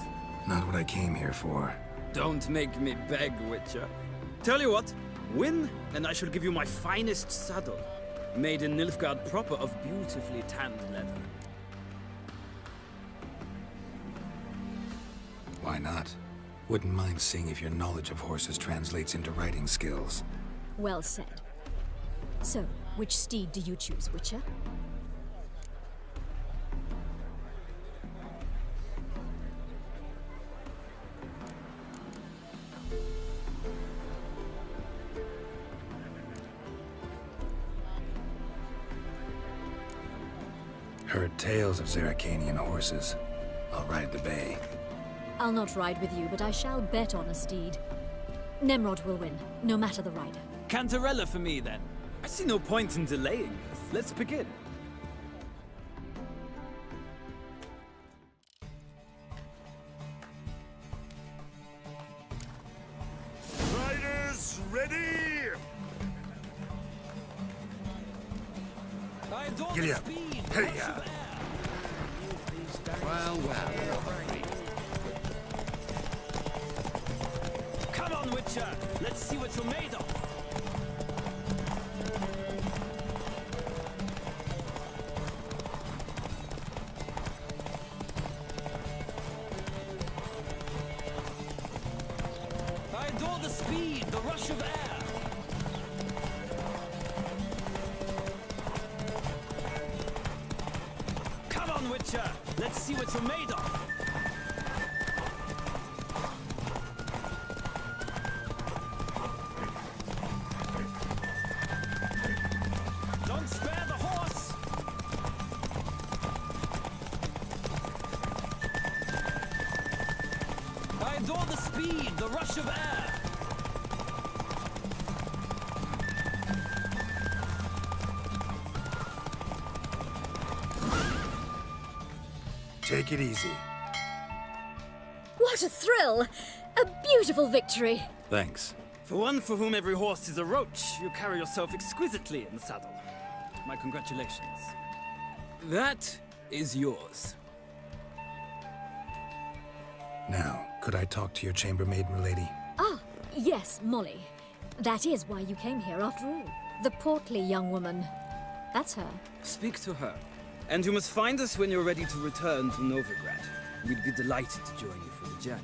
Not what I came here for. Don't make me beg, Witcher. Tell you what, win, and I shall give you my finest saddle. Made in Nilfgaard proper of beautifully tanned leather. Why not? Wouldn't mind seeing if your knowledge of horses translates into riding skills. Well said. So, which steed do you choose, Witcher? Heard tales of Zeracanian horses. I'll ride the bay. I'll not ride with you, but I shall bet on a steed. Nemrod will win, no matter the rider. Cantarella for me, then. I see no point in delaying this. Let's begin. Riders, ready! Giddy up. Hey, ya. Well, well. Come on, Witcher. Let's see what you're made of. I adore the speed, the rush of air. Come on, Witcher. Let's see what you're made of. Don't spare the horse! I adore the speed, the rush of air! Take it easy. What a thrill! A beautiful victory! Thanks. For one for whom every horse is a roach, you carry yourself exquisitely in the saddle. My congratulations. That is yours. Now, could I talk to your chambermaid, milady? Ah, yes, Molly. That is why you came here after all. The portly young woman. That's her. Speak to her. And you must find us when you're ready to return to Novigrad. We'd be delighted to join you for the journey.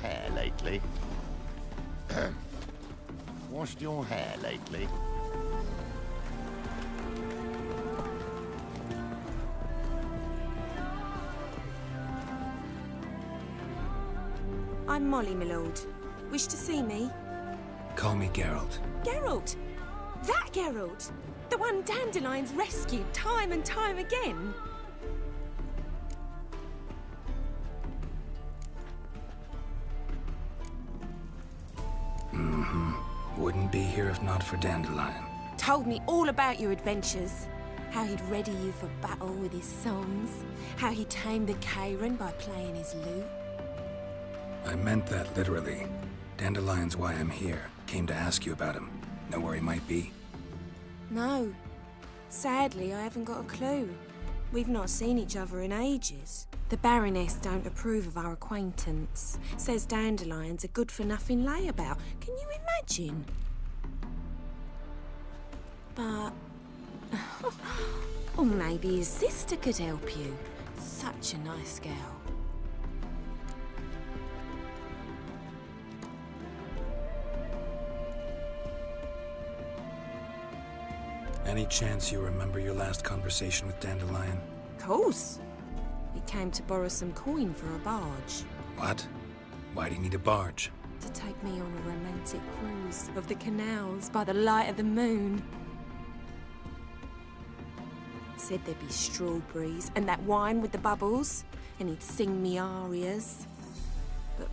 Hair lately? Washed your hair lately? I'm Molly, my lord. Wish to see me? Call me Geralt. Geralt! That Geralt! The one Dandelion's rescued time and time again! Wouldn't be here if not for Dandelion. Told me all about your adventures. How he'd ready you for battle with his songs. How he tamed the Karen by playing his lute. I meant that literally. Dandelion's why I'm here. Came to ask you about him. Know where he might be? No. Sadly, I haven't got a clue. We've not seen each other in ages. The Baroness don't approve of our acquaintance. Says Dandelion's a good-for-nothing layabout. Can you imagine? But... or maybe his sister could help you. Such a nice girl. Any chance you remember your last conversation with Dandelion? Of course. He came to borrow some coin for a barge. What? Why do you need a barge? To take me on a romantic cruise of the canals by the light of the moon. Said there'd be strawberries and that wine with the bubbles, and he'd sing me arias. But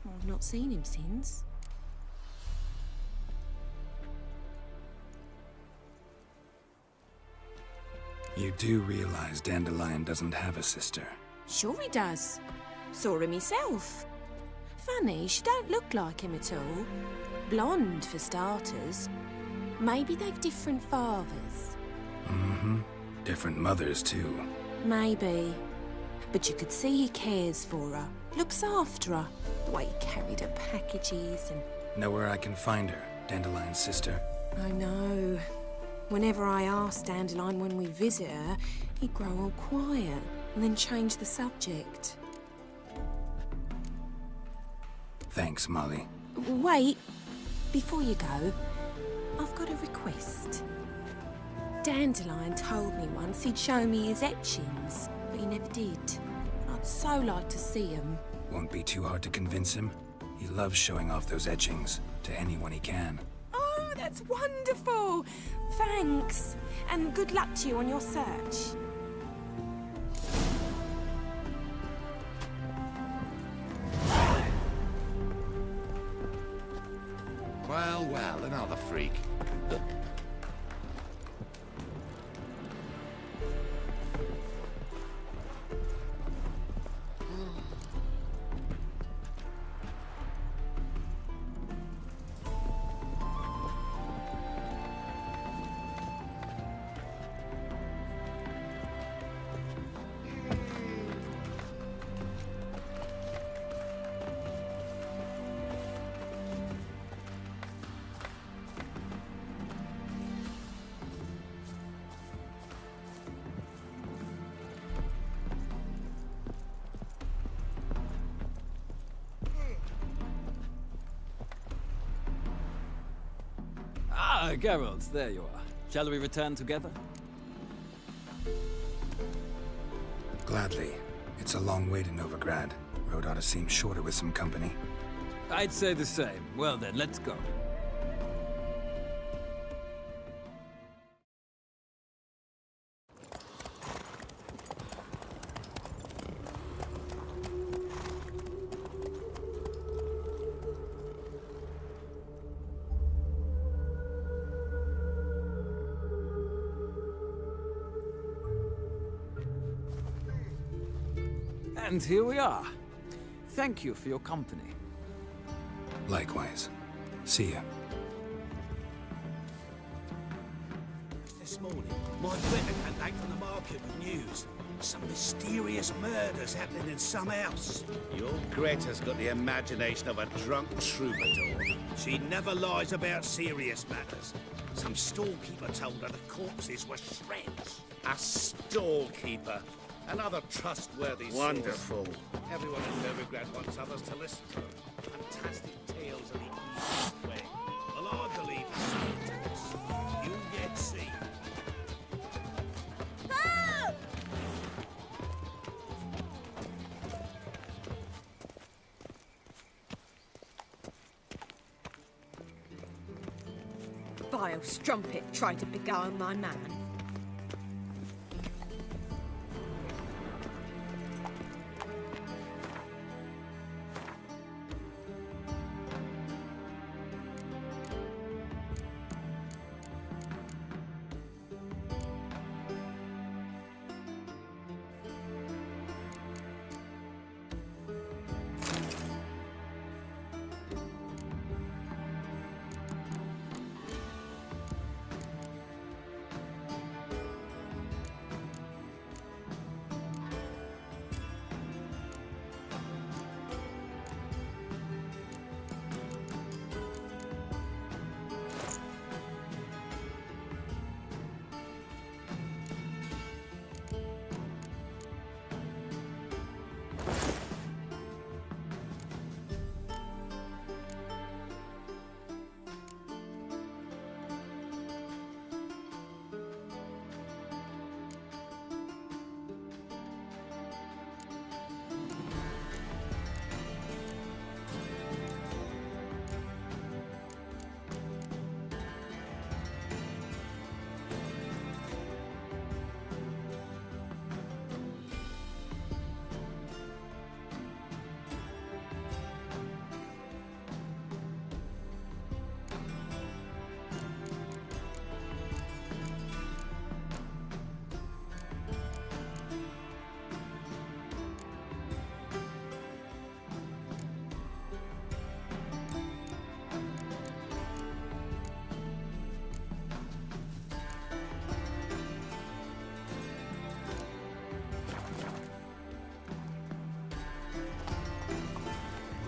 I've not seen him since. You do realize Dandelion doesn't have a sister. Sure he does. Saw him myself. Funny, she don't look like him at all. Blonde, for starters. Maybe they've different fathers. Different mothers, too. Maybe. But you could see he cares for her. Looks after her. The way he carried her packages and... Know where I can find her, Dandelion's sister? I know. Whenever I ask Dandelion when we visit her, he'd grow all quiet and then change the subject. Thanks, Molly. Wait. Before you go, I've got a request. Dandelion told me once he'd show me his etchings, but he never did. I'd so like to see them. Won't be too hard to convince him. He loves showing off those etchings to anyone he can. Oh, that's wonderful! Thanks, and good luck to you on your search. Well, well, another freak. Ah, Geralt, there you are. Shall we return together? Gladly. It's a long way to Novigrad. Road ought to seem shorter with some company. I'd say the same. Well then, let's go. And here we are. Thank you for your company. Likewise. See ya. This morning, my brother came back from the market with news. Some mysterious murders happening in some house. Your Greta's got the imagination of a drunk troubadour. She never lies about serious matters. Some storekeeper told her the corpses were shreds. A storekeeper? Another trustworthy source. Wonderful. Everyone in Novigrad wants others to listen to them. Fantastic tales of the East way. Well, I believe in scientists. You'll yet see. Vile strumpet tried to beguile my man.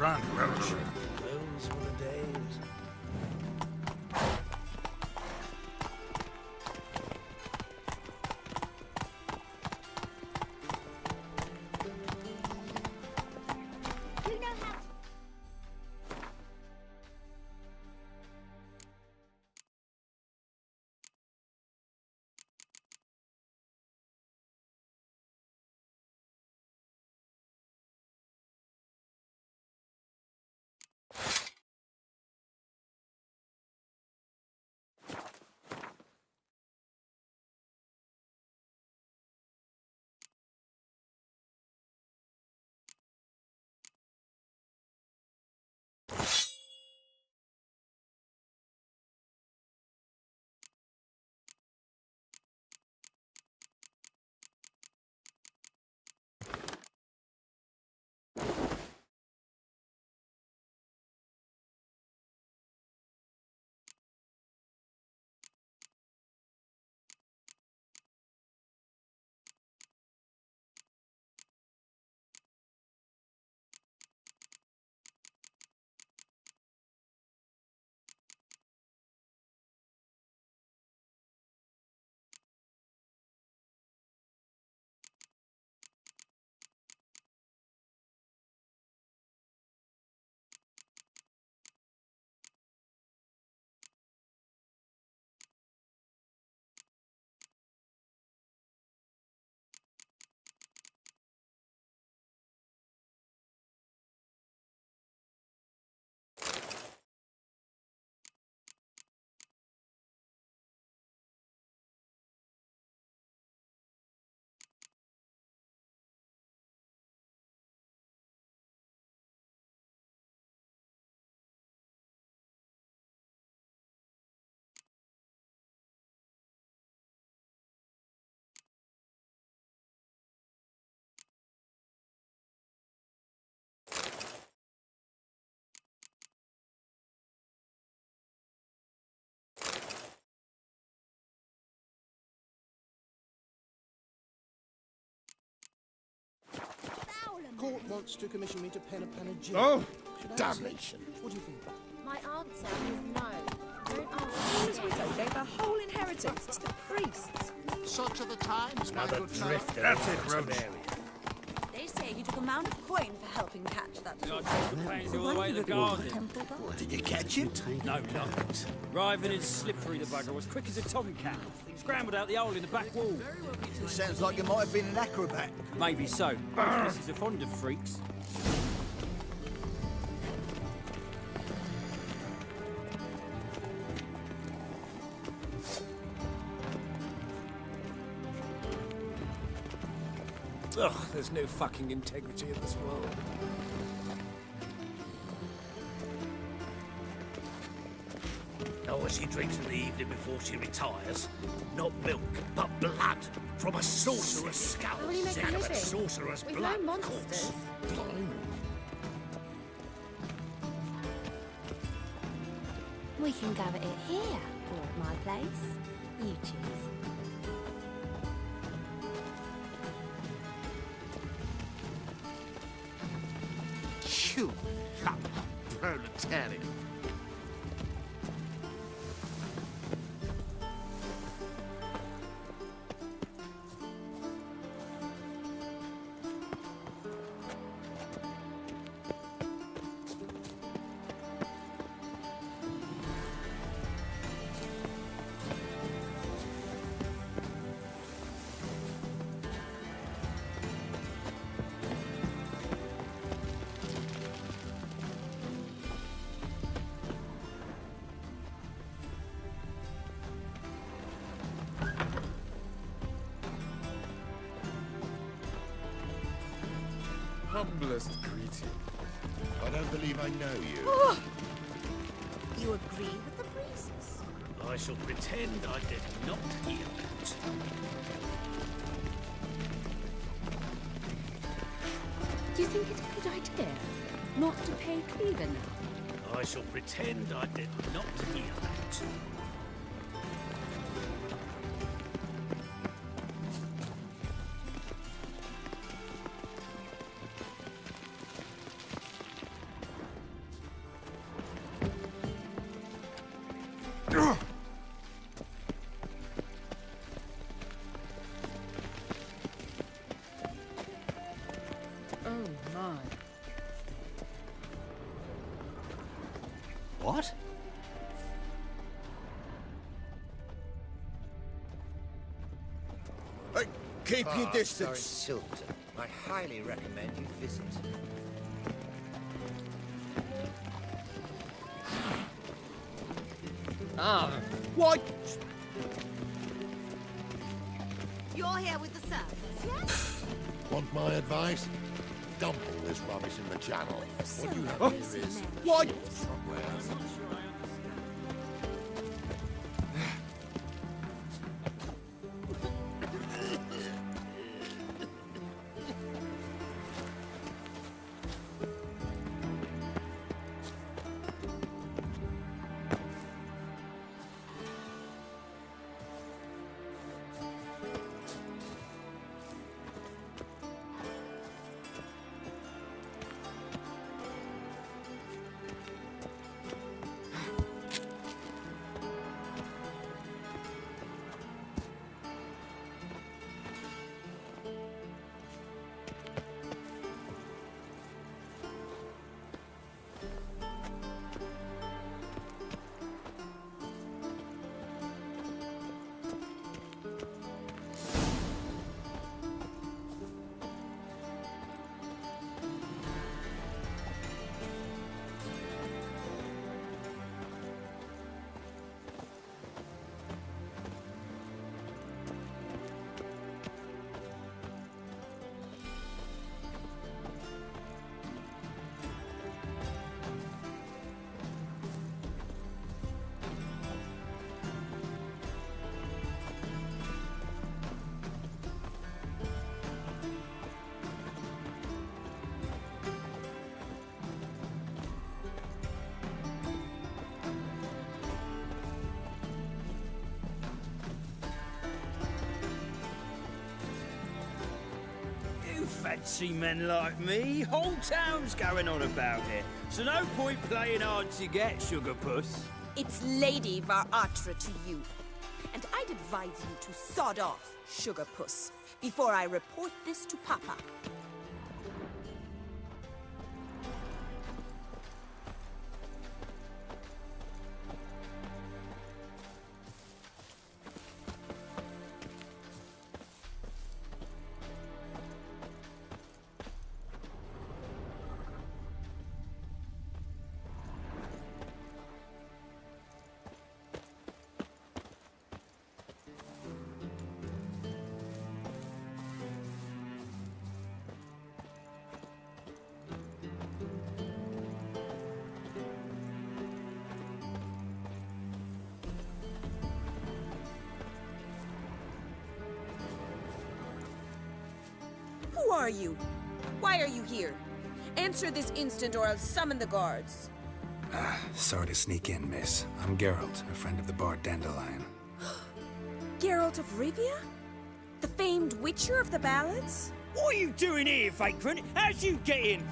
Run, Roach. court wants to commission me to pen a panegyric. Oh, Should I damnation. What do you think? My answer is no. Don't ask. Paula's widow gave her whole inheritance to the priests. Such are the times, my Another good fellow. drifter. That's in it, the Roach. area. They say you took a mound of coin for helping catch that sort of Pains all the way to the garden. What, did you catch him? No, not. Riving and slippery, the bugger was quick as a tomcat. Scrambled out the hole in the back wall. Sounds like you might have been an acrobat. Maybe so. Both misses are fond of freaks. Ugh, there's no fucking integrity in this world. Know what she drinks in the evening before she retires? Not milk, but blood from a sorcerer's skull. How will you make Sick a of living? it, sorcerer's With blood, no of course. monsters. We can go at it here or at my place. You choose. You lump of proletarian. Humblest greeting. I don't believe I know you. Oh! You agree with the priests? I shall pretend I did not hear that. Do you think it's a good idea not to pay Cleaver now? I shall pretend I did not hear that. Oh my. What? Hey, keep your distance. Sorry, Silverton. I highly recommend you visit. What? You're here with the servants, yes? Want my advice? Dump all this rubbish in the channel. What you have here is... What? Fancy men like me? Whole town's going on about it. So no point playing hard to get, Sugar Puss. It's Lady Varatra to you. And I'd advise you to sod off, Sugar Puss, before I report this to Papa. Who are you? Why are you here? Answer this instant or I'll summon the guards. Sorry to sneak in, miss. I'm Geralt, a friend of the bard Dandelion. Geralt of Rivia? The famed witcher of the ballads? What are you doing here, vagrant? How'd you get in?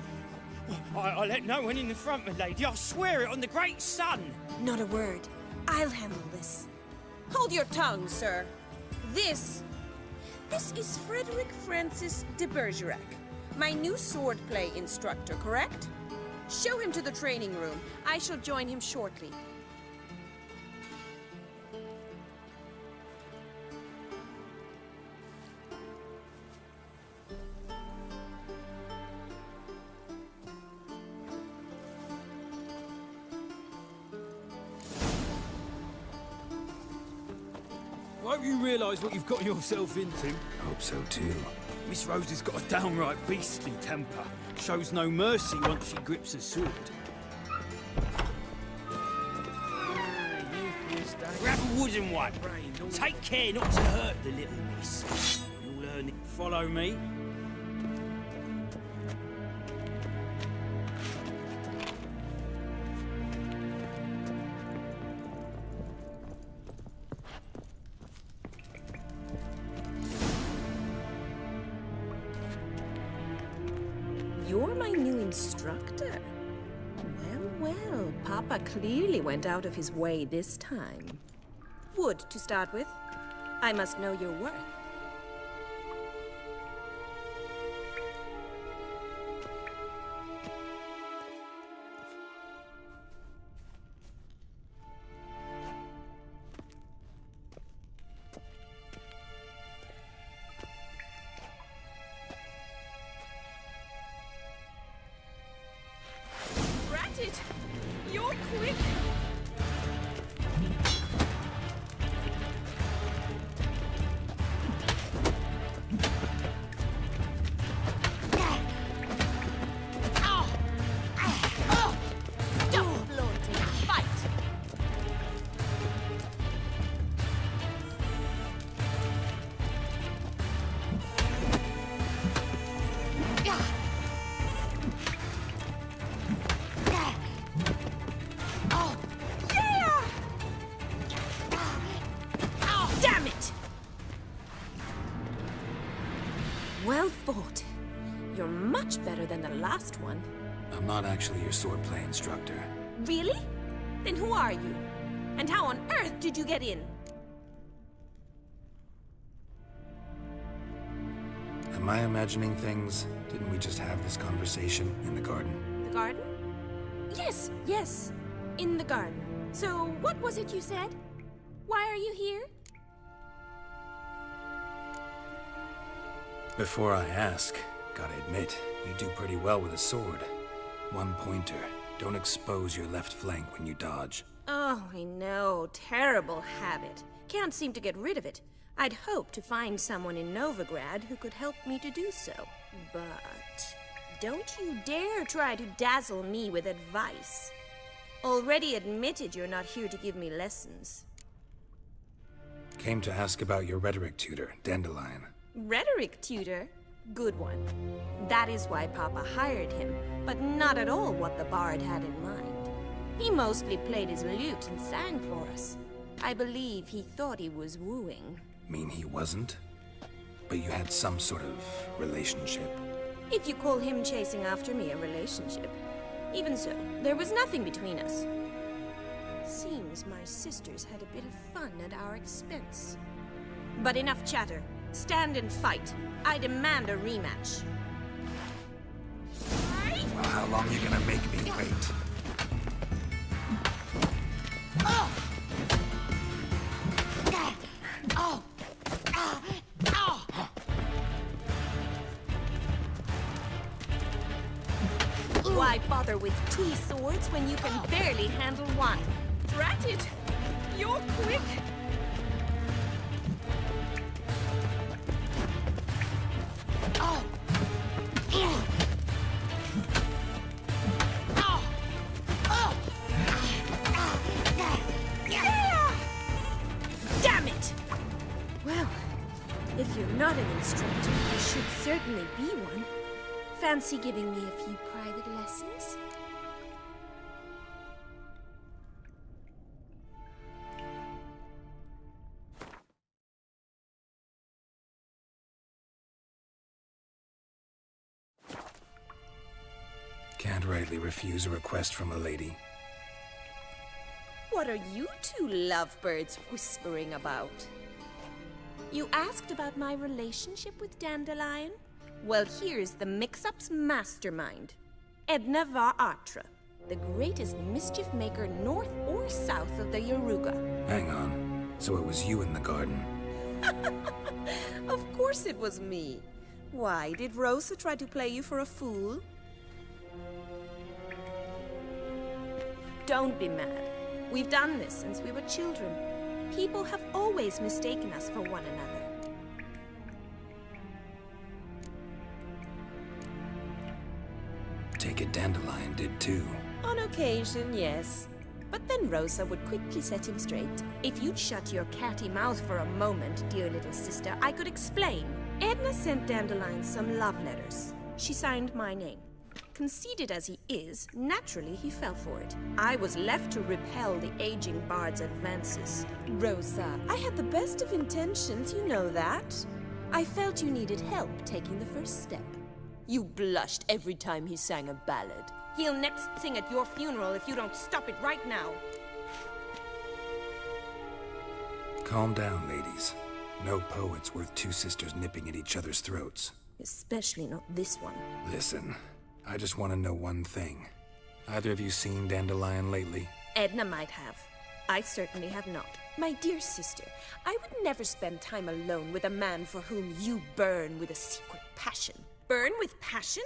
I let no one in the front, my lady. I swear it on the great sun. Not a word. I'll handle this. Hold your tongue, sir. This is Frederick Francis de Bergerac, my new swordplay instructor, correct? Show him to the training room. I shall join him shortly. I hope you realise what you've got yourself into. Hope so too. Miss Rose has got a downright beastly temper. Shows no mercy once she grips a sword. Grab a wooden one. Take care not to hurt the little miss. You'll learn it. Follow me. You're my new instructor? Well, Papa clearly went out of his way this time. Wood, to start with. I must know your worth. Ratted! You're quick! Stop flaunting. Fight. Damn it! Well fought. You're much better than the last one. I'm not actually your swordplay instructor. Really? Then who are you? And how on earth did you get in? Am I imagining things? Didn't we just have this conversation in the garden? The garden? Yes, yes. In the garden. So, what was it you said? Why are you here? Before I ask, gotta admit, you do pretty well with a sword. One pointer. Don't expose your left flank when you dodge. Oh, I know. Terrible habit. Can't seem to get rid of it. I'd hoped to find someone in Novigrad who could help me to do so. But don't you dare try to dazzle me with advice. Already admitted you're not here to give me lessons. Came to ask about your rhetoric tutor, Dandelion. Rhetoric tutor? Good one. That is why Papa hired him, but not at all what the bard had in mind. He mostly played his lute and sang for us. I believe he thought he was wooing. Mean he wasn't? But you had some sort of relationship? If you call him chasing after me a relationship. Even so, there was nothing between us. Seems my sisters had a bit of fun at our expense. But enough chatter. Stand and fight. I demand a rematch. Well, how long are you gonna make me wait? Why bother with 2 swords when you can barely handle one? Drat it! You're quick! Damn it! Well, if you're not an instructor, you should certainly be one. Fancy giving me a few private lessons? Can't rightly refuse a request from a lady. What are you two lovebirds whispering about? You asked about my relationship with Dandelion? Well, here's the mix-up's mastermind. Edna var Atra, the greatest mischief maker north or south of the Yaruga. Hang on. So it was you in the garden? Of course it was me. Why, did Rosa try to play you for a fool? Don't be mad. We've done this since we were children. People have always mistaken us for one another. Take it Dandelion did too. On occasion, yes. But then Rosa would quickly set him straight. If you'd shut your catty mouth for a moment, dear little sister, I could explain. Edna sent Dandelion some love letters. She signed my name. Conceited as he is, naturally he fell for it. I was left to repel the aging bard's advances. Rosa, I had the best of intentions, you know that. I felt you needed help taking the first step. You blushed every time he sang a ballad. He'll next sing at your funeral if you don't stop it right now. Calm down, ladies. No poet's worth 2 sisters nipping at each other's throats. Especially not this one. Listen, I just want to know one thing. Either of you seen Dandelion lately? Edna might have. I certainly have not. My dear sister, I would never spend time alone with a man for whom you burn with a secret passion. Burn with passion?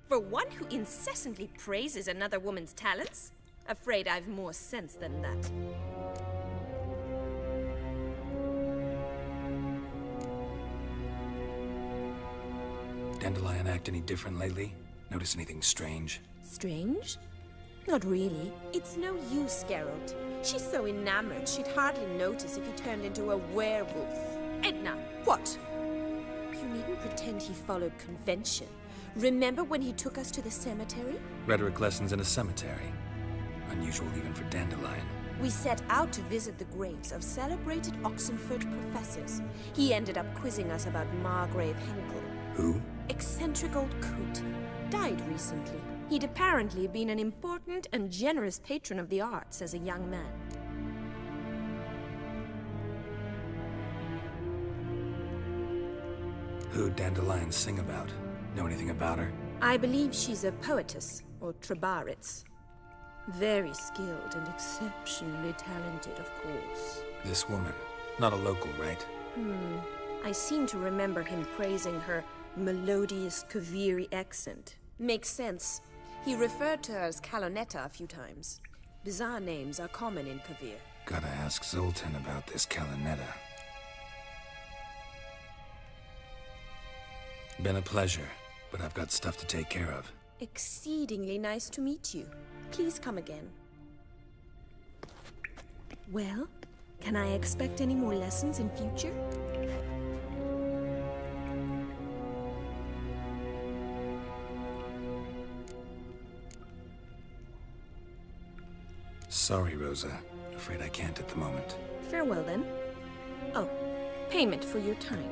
For one who incessantly praises another woman's talents? Afraid I've more sense than that. Dandelion act any different lately? Notice anything strange? Strange? Not really. It's no use, Geralt. She's so enamored she'd hardly notice if he turned into a werewolf. Edna! What? You needn't pretend he followed convention. Remember when he took us to the cemetery? Rhetoric lessons in a cemetery. Unusual even for Dandelion. We set out to visit the graves of celebrated Oxenford professors. He ended up quizzing us about Margrave Henkel. Who? Eccentric old coot. Died recently. He'd apparently been an important and generous patron of the arts as a young man. Who'd Dandelion sing about? Know anything about her? I believe she's a poetess, or trabaritz. Very skilled and exceptionally talented, of course. This woman. Not a local, right? I seem to remember him praising her melodious Kaviri accent. Makes sense. He referred to her as Calonetta a few times. Bizarre names are common in Kavir. Gotta ask Zoltan about this Calonetta. Been a pleasure, but I've got stuff to take care of. Exceedingly nice to meet you. Please come again. Well, can I expect any more lessons in future? Sorry, Rosa. Afraid I can't at the moment. Farewell, then. Oh, payment for your time.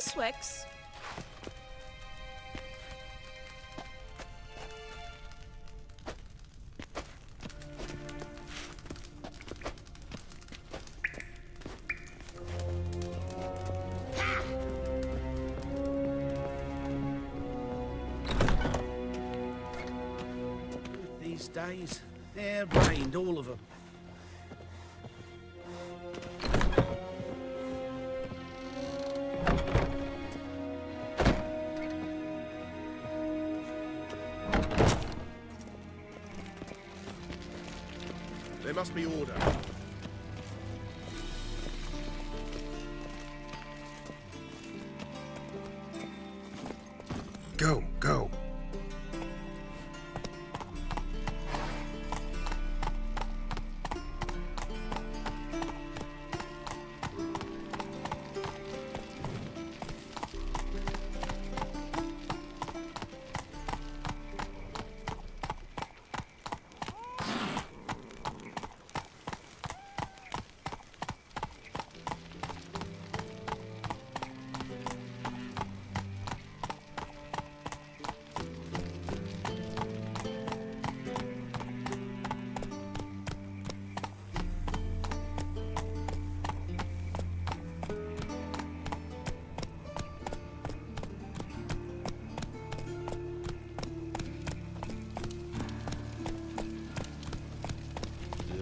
this works. These days, they're rained, all of them. There must be order. Go, go.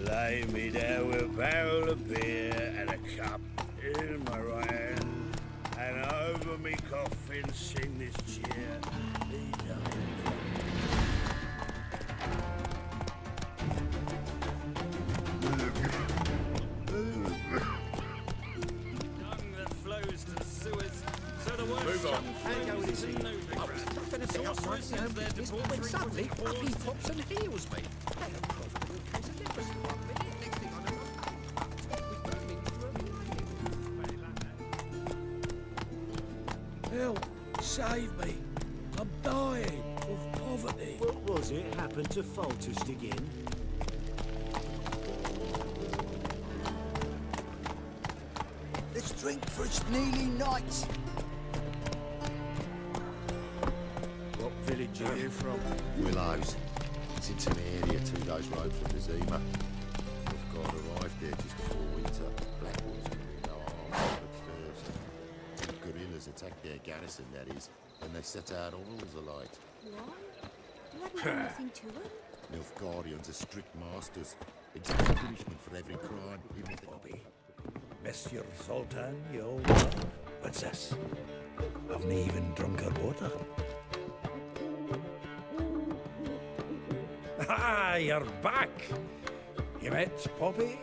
Lay me down with a barrel of beer and a cup in my right hand, and over me coffin sing this cheer. That flows to the sewers, so the worst Move on. Made Novigrad. When suddenly, up he pops and heals me. Help! Save me! I'm dying of poverty. What was it happened to Foltest again? Let's drink for it's nearly night. What village are you from? Willows. It's in an area 2 days' road from the Zima. We've got arrived there just before winter. Blackwood's going to be no harm at first. The guerrillas attacked their garrison, that is, and they set out all rules alight. What? You hadn't done anything to them? Nilfgaardians are strict masters. Exact punishment for every crime, even if they Bobby. Monsieur Zoltan, you old princess. Haven't even drunk her water. Ah, you're back. You met Poppy?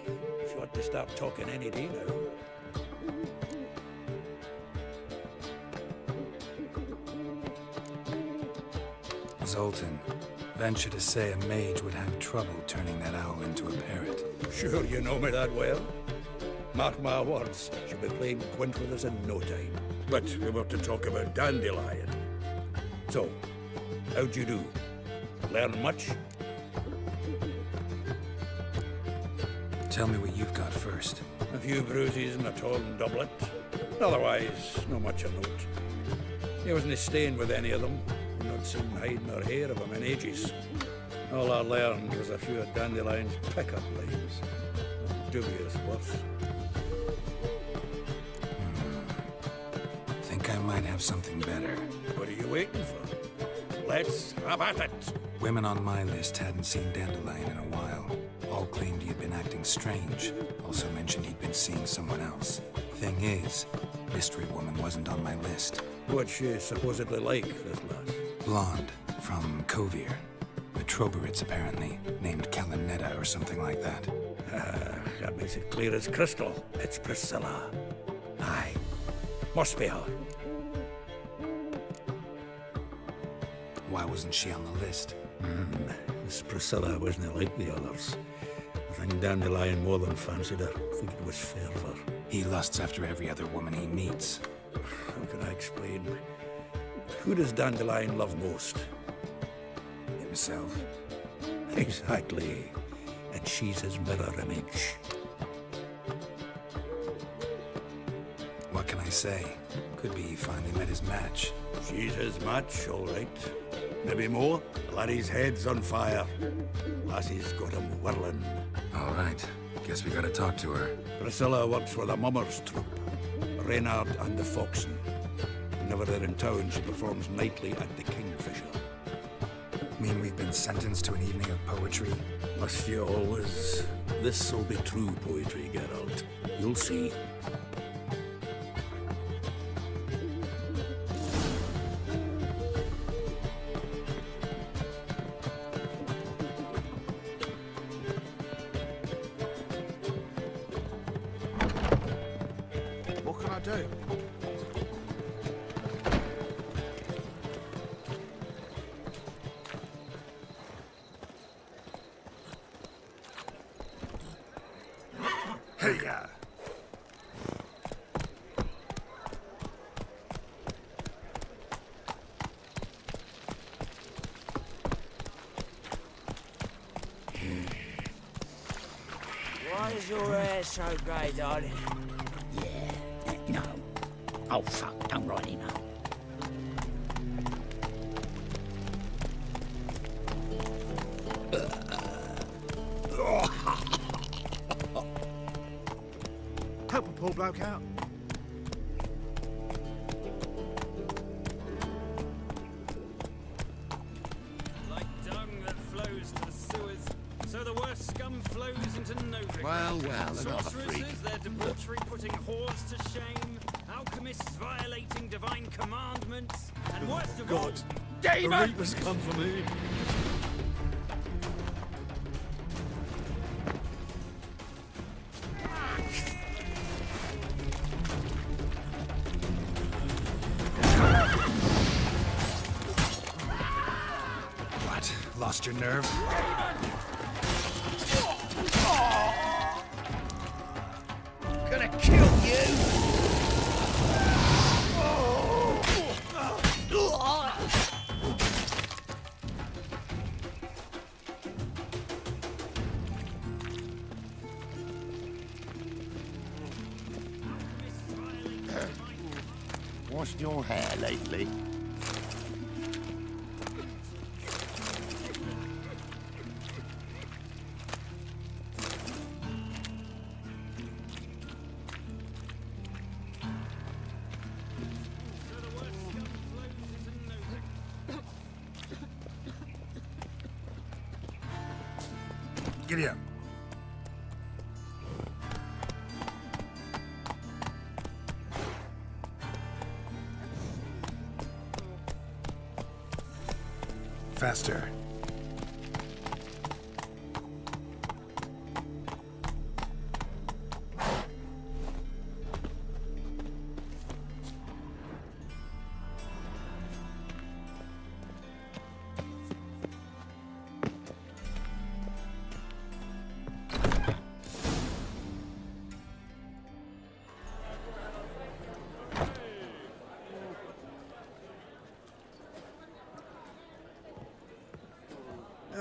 She ought to start talking any day now. Zoltan, venture to say a mage would have trouble turning that owl into a parrot. Sure you know me that well. Mark my words, she'll be playing quint with us in no time. But we were to talk about Dandelion. So, how'd you do? Learn much? Tell me what you've got first. A few bruises and a torn doublet. Otherwise, not much of note. He wasn't staying with any of them. I've not seen hide nor hair of him in ages. All I learned was a few of Dandelion's pickup lines. Dubious worth. Think I might have something better. What are you waiting for? Let's have at it. Women on my list hadn't seen Dandelion in a while. All claimed he had been acting strange. Also mentioned he'd been seeing someone else. Thing is, Mystery Woman wasn't on my list. What's she supposedly like, this lass? Blonde, from Kovir. The Troberits, apparently, named Kalinetta or something like that. That makes it clear as crystal. It's Priscilla. Aye. Must be her. Why wasn't she on the list? This Priscilla wasn't like the others. I think Dandelion more than fancied her. I think it was fervour. He lusts after every other woman he meets. How can I explain? Who does Dandelion love most? Himself. Exactly. And she's his mirror image. What can I say? Could be he finally met his match. She's his match, all right. Maybe more. Laddie's head's on fire. Lassie's got him whirling. All right. Guess we gotta talk to her. Priscilla works for the Mummers troupe. Reynard and the Foxen. Whenever they're in town, she performs nightly at the Kingfisher. Mean we've been sentenced to an evening of poetry? Must you always? This'll be true poetry, Geralt. You'll see. What can I do? Hey, ya! Why is your hair so grey, darling? Yeah, no. Oh, fuck, don't rightly know. Help a poor bloke out. Like dung that flows to the sewers, so the worst scum flows into Novigrad. Well, another Sorceresses, freak. their debauchery putting whores to shame, alchemists violating divine commandments, and worst of all, The Reapers come for me. What? Lost your nerve? Gonna kill you! Washed your hair lately? Giddy up. Faster.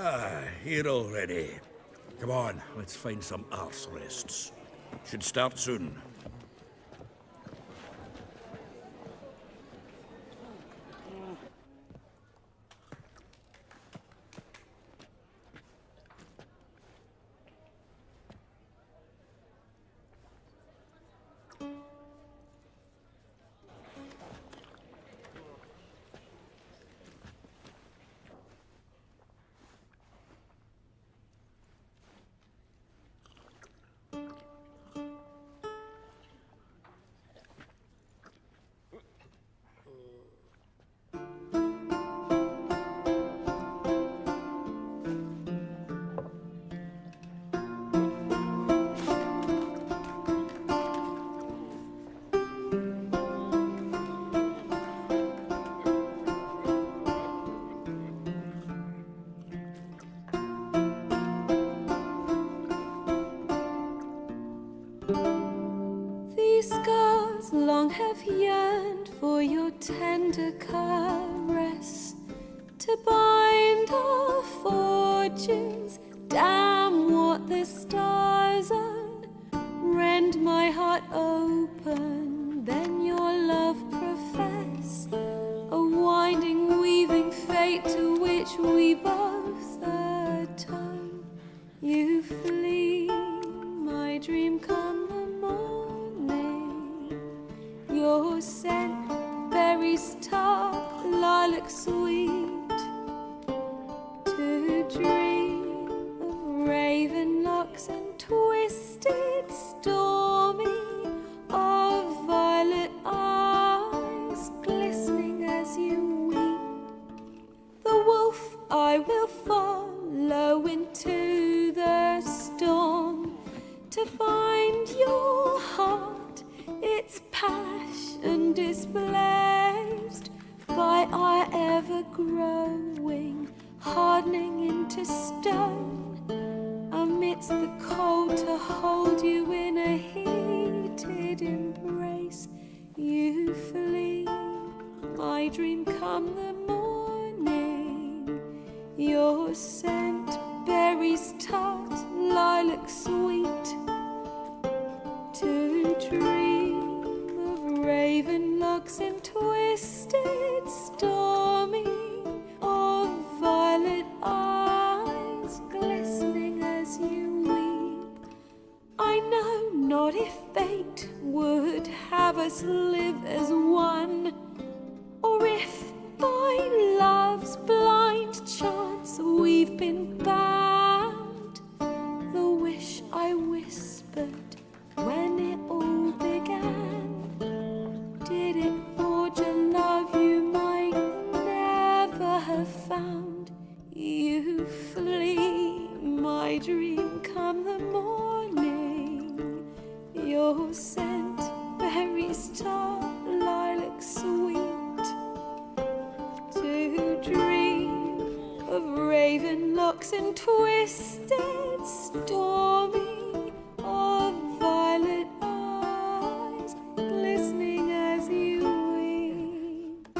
Ah, here already. Come on, let's find some arse rests. Should start soon. These scars long have yearned for your tender caress, to bind our fortunes. Damn what the stars are. Rend my heart open, then your love profound. we both atone. You flee, my dream come the morning. Your scent, berries tart, lilac sweet. To dream of raven locks and twisted stormy, of violet eyes glistening as you weep. The wolf I will follow into the storm to find your heart, its passion displaced by our ever-growing, hardening into stone. Amidst the cold to hold you in a heated embrace, you flee, my dream come the morning. Your scent, berries tart, lilac sweet. To dream of raven locks and twisted stormy, of violet eyes glistening as you weep. I know not if fate would have us live as one, or if by love's blind chance we've been bound. The wish I whispered when it all began, did it forge a love you might never have found? You flee, my dream come the morning. Your scent, berries tart, lilac sweet. To dream of raven locks and twisted stormy, of violet eyes glistening as you weep.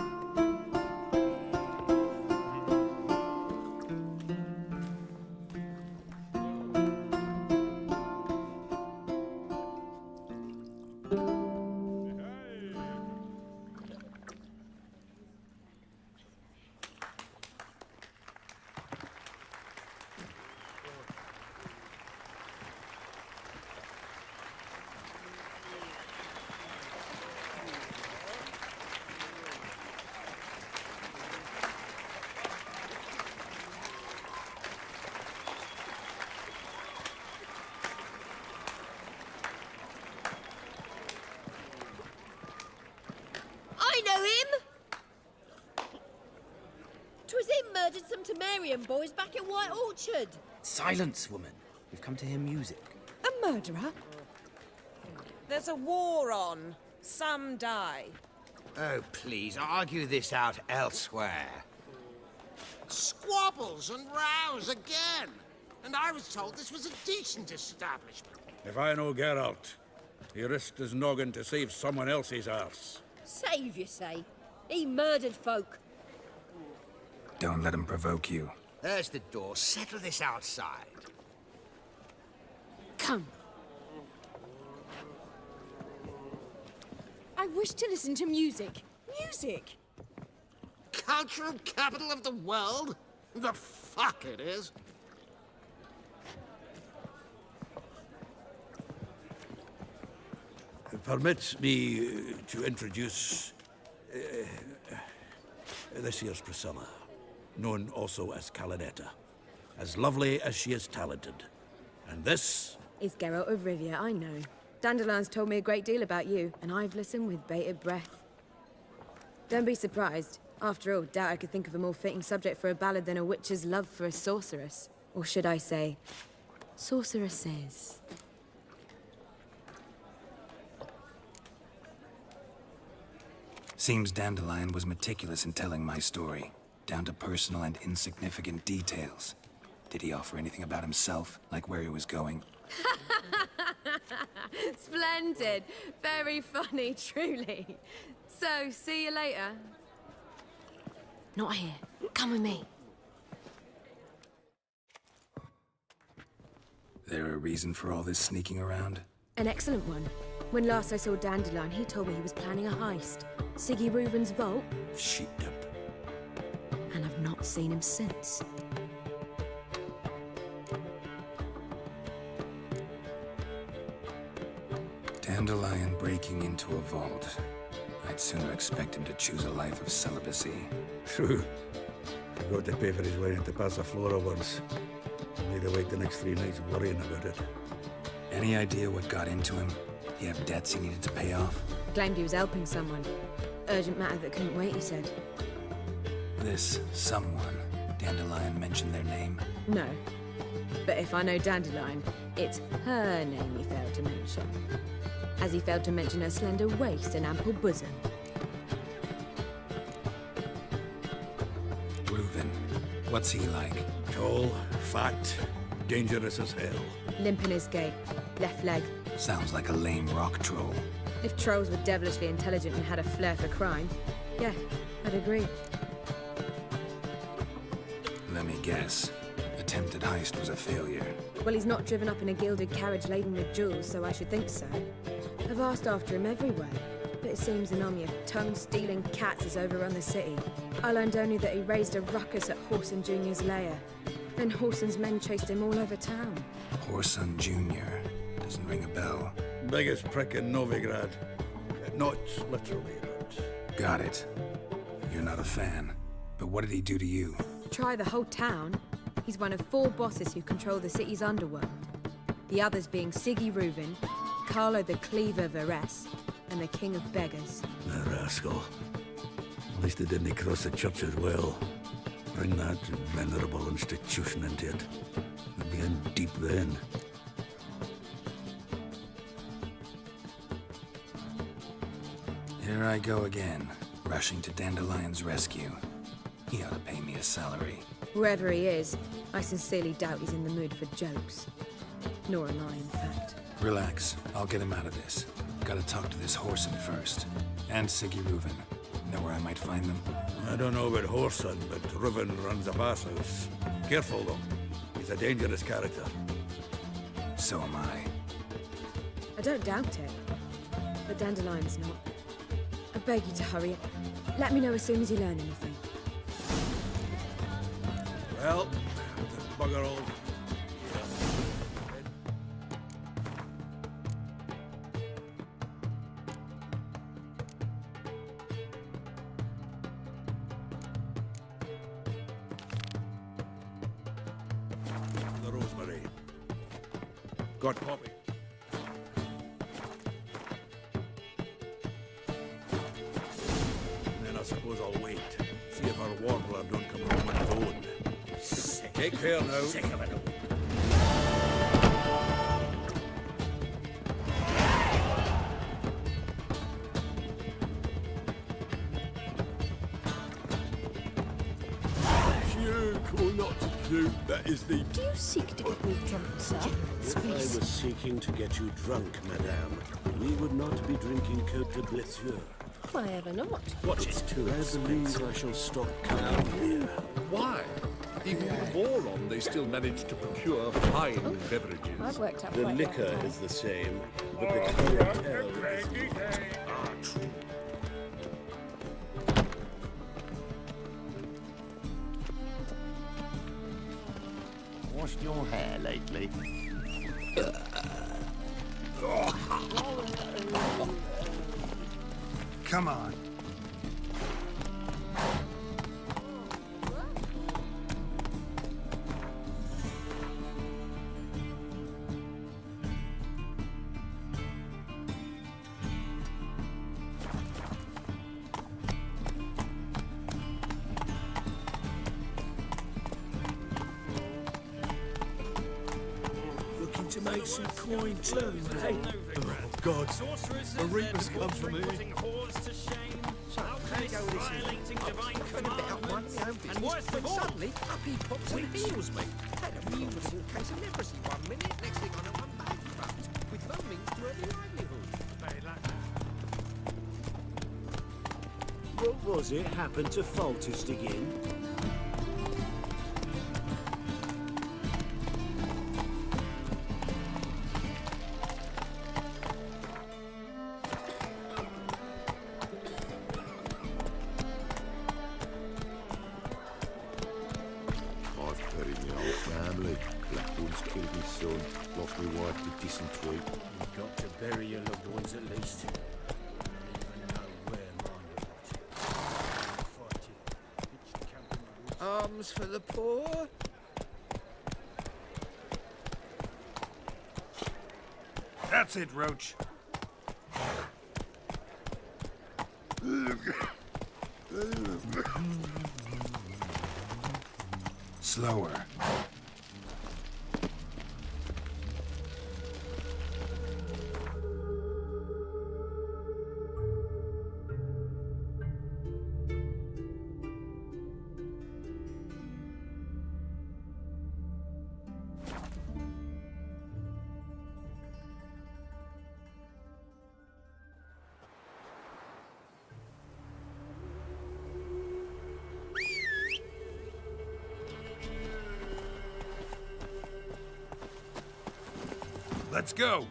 I know him! 'Twas him murdered some Temerian boys back at White Orchard. Silence, woman. We've come to hear music. A murderer? There's a war on. Some die. Oh, please, argue this out elsewhere. Squabbles and rows again. And I was told this was a decent establishment. If I know Geralt, he risked his noggin to save someone else's arse. Save, you say? He murdered folk. Don't let him provoke you. There's the door. Settle this outside. Come. I wish to listen to music. Music! Cultural capital of the world? The fuck it is. Permit me to introduce this here's Priscilla, known also as Calinetta, as lovely as she is talented. And this is Geralt of Rivia, I know. Dandelion's told me a great deal about you, and I've listened with bated breath. Don't be surprised. After all, doubt I could think of a more fitting subject for a ballad than a witch's love for a sorceress. Or should I say, sorceresses. Seems Dandelion was meticulous in telling my story, down to personal and insignificant details. Did he offer anything about himself, like where he was going? Splendid. Very funny, truly. So, see you later. Not here. Come with me. There a reason for all this sneaking around? An excellent one. When last I saw Dandelion, he told me he was planning a heist. Siggy Reuven's vault. sheepdip. And I've not not seen him since. Dandelion breaking into a vault. I'd sooner expect him to choose a life of celibacy. True. He got to pay for his way into Passaflora once. Made awake the next 3 nights worrying about it. Any idea what got into him? He have debts he needed to pay off? He claimed he was helping someone. Urgent matter that couldn't wait, he said. This someone, Dandelion mentioned their name? No. But if I know Dandelion, it's her name he failed to mention. As he failed to mention her slender waist and ample bosom. Reuven. What's he like? Tall, fat, dangerous as hell. Limp in his gait, left leg. Sounds like a lame rock troll. If trolls were devilishly intelligent and had a flair for crime, yeah, I'd agree. Let me guess. Attempted heist was a failure. Well, he's not driven up in a gilded carriage laden with jewels, so I should think so. I've asked after him everywhere, but it seems an army of tongue-stealing cats has overrun the city. I learned only that he raised a ruckus at Whoreson Jr.'s lair. Then Whoreson's men chased him all over town. Whoreson Jr. Doesn't ring a bell. Biggest prick in Novigrad. Not literally, but... Got it. You're not a fan. But what did he do to you? Try the whole town. He's one of 4 bosses who control the city's underworld. The others being Siggy Reuven, Carlo the Cleaver Varese, and the King of Beggars. The rascal. At least they didn't cross the church as well. Bring that venerable institution into it. They'd be in deep then. Here I go again, rushing to Dandelion's rescue. He ought to pay me a salary. Whoever he is, I sincerely doubt he's in the mood for jokes. Nor am I, in fact. Relax. I'll get him out of this. Gotta talk to this Whoreson first. And Siggy Reuven. Know where I might find them? I don't know about Whoreson, but Reuven runs a bathhouse. Careful, though. He's a dangerous character. So am I. I don't doubt it. But Dandelion's not. I beg you to hurry. Let me know as soon as you learn anything. Well, bugger all. The rosemary. Got poppy. Then I suppose I'll wait. See if our warbler don't come home on his own. Take care now. Sick of it all. Puke or not puke, that is the... Do you seek to get me drunk, sir? If I was seeking to get you drunk, madame, we would not be drinking Côte de Blessure. Why ever not? Watch it. I believe I shall stop coming here. Why? Even with the war on, they still managed to procure fine beverages. I've worked out The quite liquor well. is the same, but the clientele is not. Ah, true. Washed your hair lately? Come on. Looking to make some coin too, mate. Oh, God. The Reapers come for me. And worse than suddenly, up he pops and heals me. Had a beautiful case of leprosy 1 minute, next thing I know I'm bankrupt, with no means to earn a livelihood. What was it happened to Faltist again? Bury your loved ones at least. Even know where mine are. Arms for the poor. That's it, Roach. Slower. Let's go.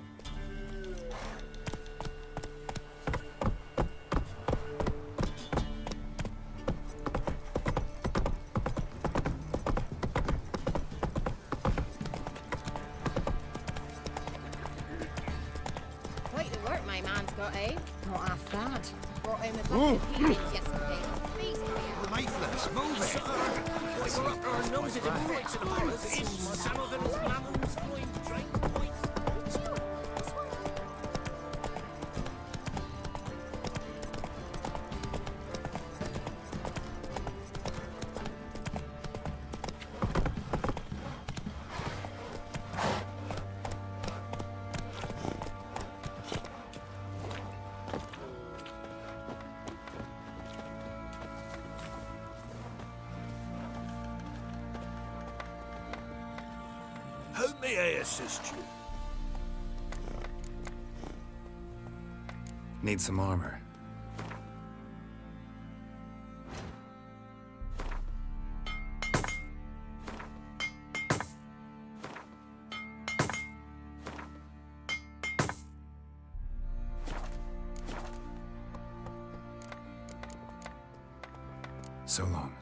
Quite the work my man's got, eh? Not half bad. Brought him a couple of peelings yesterday. Feast for you. Mayflies, move it! We're up our noses in points and horrors. Some of them is mammals, going drink points. How may I assist you? Need some armor. So long.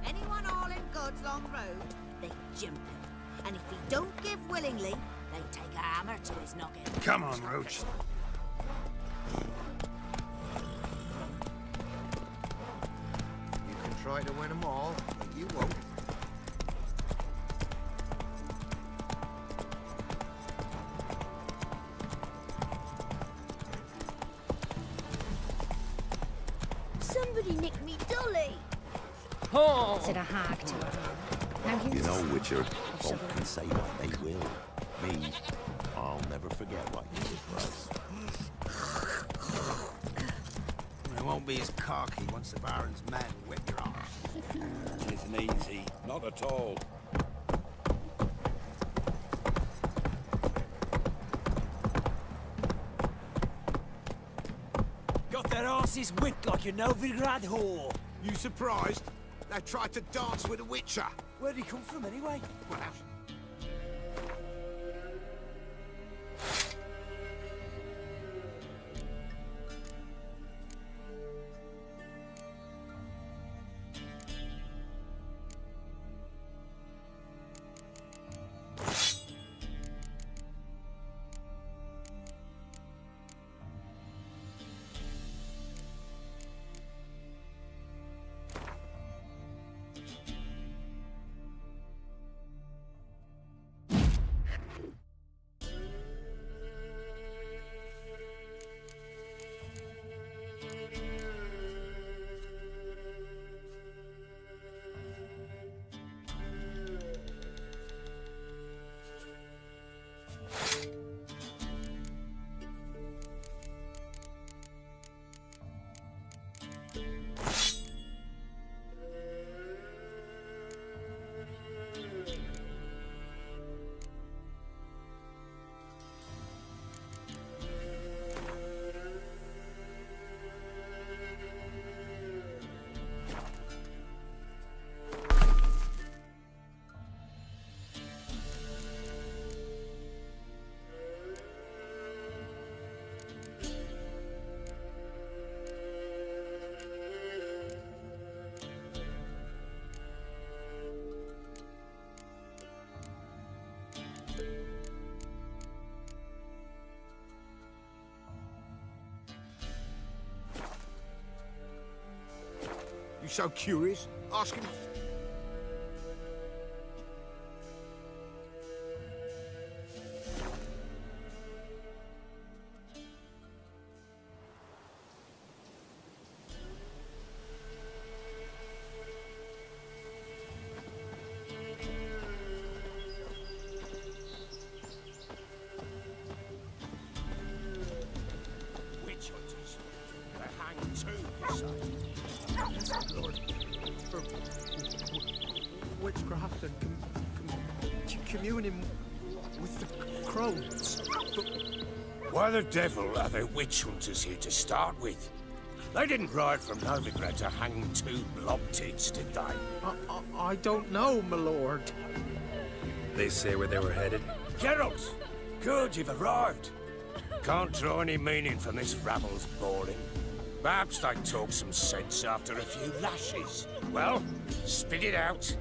Anyone hauling goods long road, they jump him. And if he don't give willingly, they take a hammer to his noggin. Come on, Roach. You can try to win them all, but you won't. Somebody nicked me dolly. Oh! Said a hag to her. Now You know, Witcher, folk can say what they will. Me, I'll never forget what you did for us. It won't be as cocky once the Baron's men whip your arse. It isn't easy. Not at all. Got their asses whipped like a Novigrad whore. You surprised? They tried to dance with a Witcher. Where'd he come from anyway? Well, so curious? Ask him. Witch hunters. They hang too, you say? Yes, my lord. For witchcraft and communing with the crones. But Why the devil are there witch hunters here to start with? They didn't ride from Novigrad to hang two blob-tits, did they? I don't know, my lord. They say where they were headed? Geralt! Good, you've arrived. Can't draw any meaning from this rabble's bawling. Perhaps they talk some sense after a few lashes. Well, spit it out.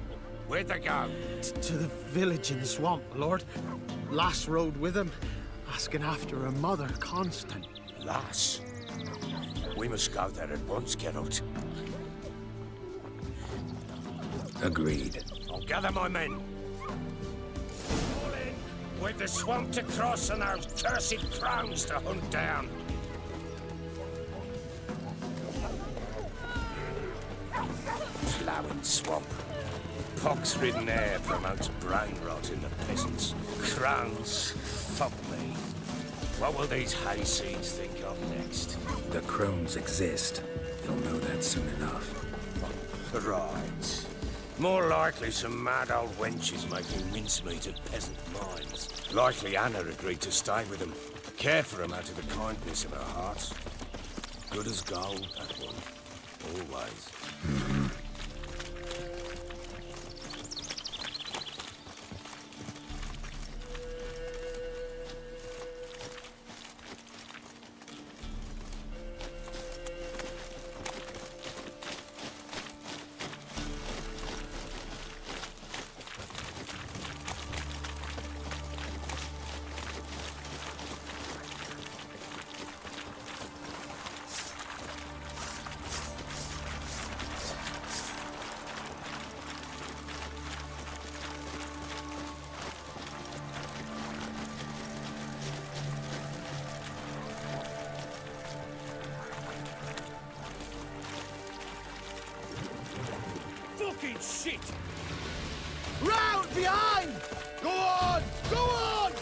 Where'd they go? To the village in the swamp, my lord. Lass rode with him, asking after her mother, Constant. Lass? We must go there at once, Geralt. Agreed. I'll gather my men. All in. We've the swamp to cross and those cursed crones to hunt down. Ploughing swamp. Pox-ridden air promotes brain rot in the peasants. Crones, fuck me. What will these hayseeds think of next? The crones exist. They'll know that soon enough. Right. More likely some mad old wenches making mincemeat of peasant minds. Likely Anna agreed to stay with them. Care for them out of the kindness of her heart. Good as gold, that one. Always. Fucking shit! Round behind! Go on! Go on!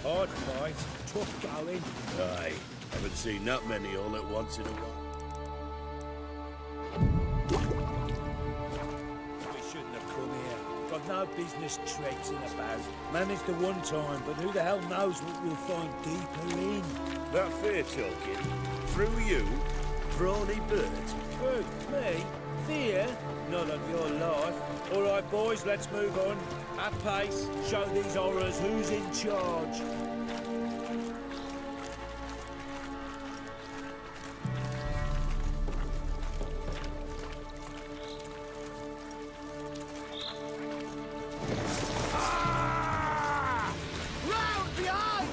Hard fight, tough going. Aye, haven't seen that many all at once in a while. We shouldn't have come here. Got no business traipsing about. Managed the one time, but who the hell knows what we'll find deeper in. That fair talking? Through you? Brawny bird? Who? Me? Fear? Not on your life. All right, boys, let's move on. At pace, show these horrors who's in charge. Round behind!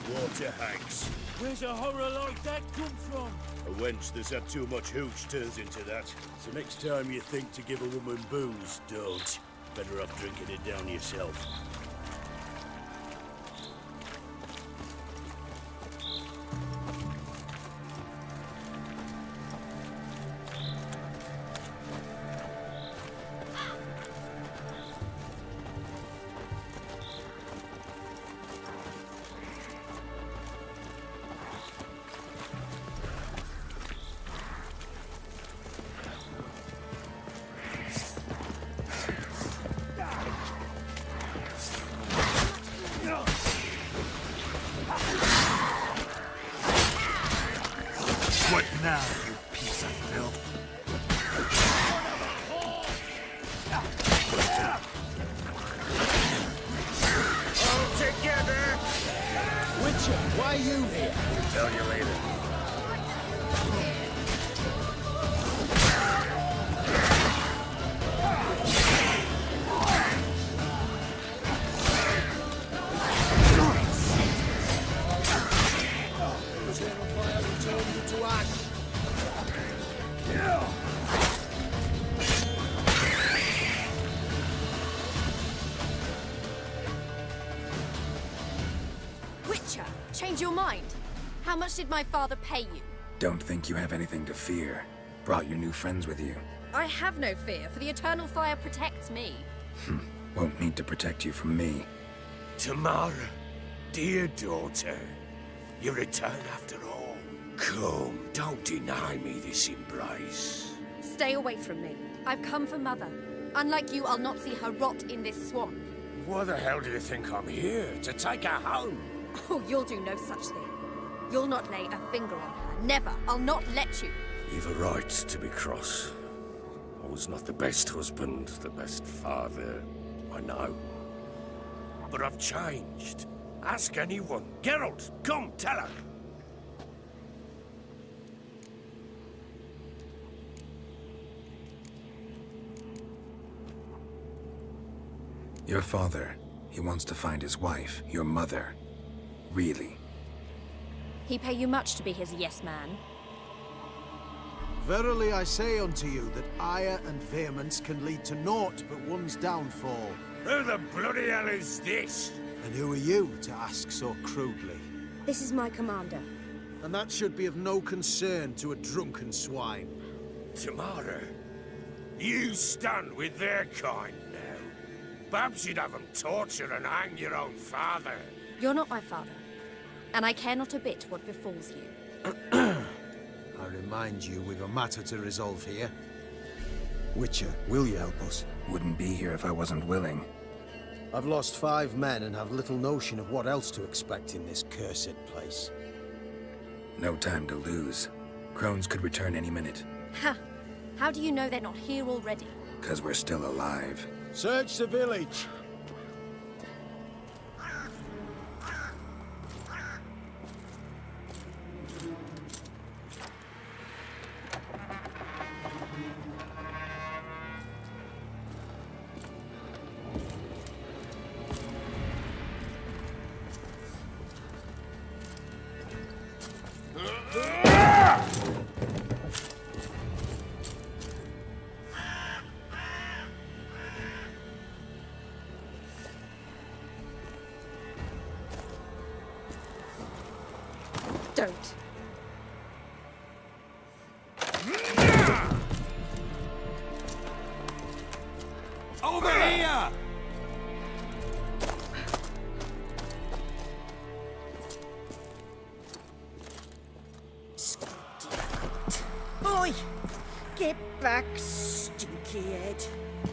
Water hags. Where's a horror like that come from? A wench that's had too much hooch turns into that. So next time you think to give a woman booze, don't. Better off drinking it down yourself. What now, you piece of filth? All together! Witcher, why are you here? Tell you later. Witcher, change your mind. How much did my father pay you? Don't think you have anything to fear. Brought your new friends with you. I have no fear, for the eternal fire protects me. Won't need to protect you from me. Tamara, dear daughter, you return after all. Come, don't deny me this embrace. Stay away from me. I've come for Mother. Unlike you, I'll not see her rot in this swamp. Why the hell do you think I'm here? To take her home? Oh, you'll do no such thing. You'll not lay a finger on her. Never. I'll not let you. You've a right to be cross. I was not the best husband, the best father, I know. But I've changed. Ask anyone. Geralt, come, tell her. Your father, he wants to find his wife, your mother. Really? He pay you much to be his yes man. Verily I say unto you that ire and vehemence can lead to naught but one's downfall. Who the bloody hell is this? And who are you to ask so crudely? This is my commander. And that should be of no concern to a drunken swine. Tamara, you stand with their kind now. Perhaps you'd have them torture and hang your own father. You're not my father, and I care not a bit what befalls you. I remind you we've a matter to resolve here. Witcher, will you help us? Wouldn't be here if I wasn't willing. I've lost 5 men and have little notion of what else to expect in this cursed place. No time to lose. Crones could return any minute. Ha! How do you know they're not here already? 'Cause we're still alive. Search the village! Don't. Over here! Oi! Get back, stinky turkey head,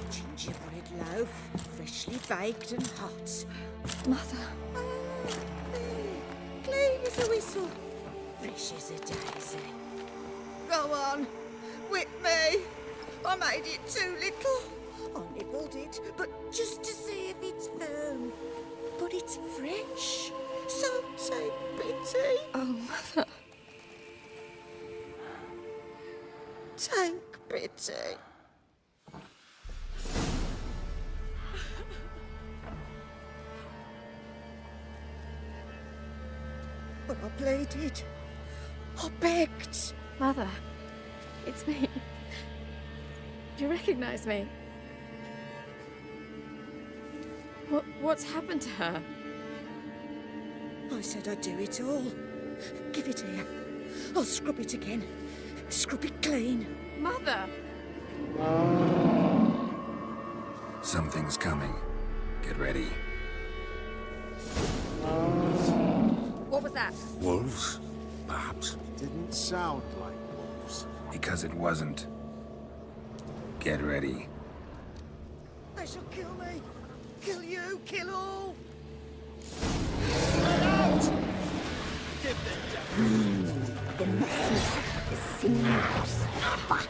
gingerbread loaf, freshly baked and hot. Mother. Clean as a whistle, fresh as a daisy. Go on, whip me. I made it too little. I nibbled it, but just to see if it's firm. But it's fresh, so take pity. Oh, Mother. Take pity. But I pleaded. I begged. Mother, it's me. Do you recognize me? What's happened to her? I said I'd do it all. Give it here. I'll scrub it again. Scrub it clean. Mother! Something's coming. Get ready. What was that? Wolves, perhaps. Didn't sound like wolves. Because it wasn't. Get ready. They shall kill me. Kill you. Kill all. The message seems but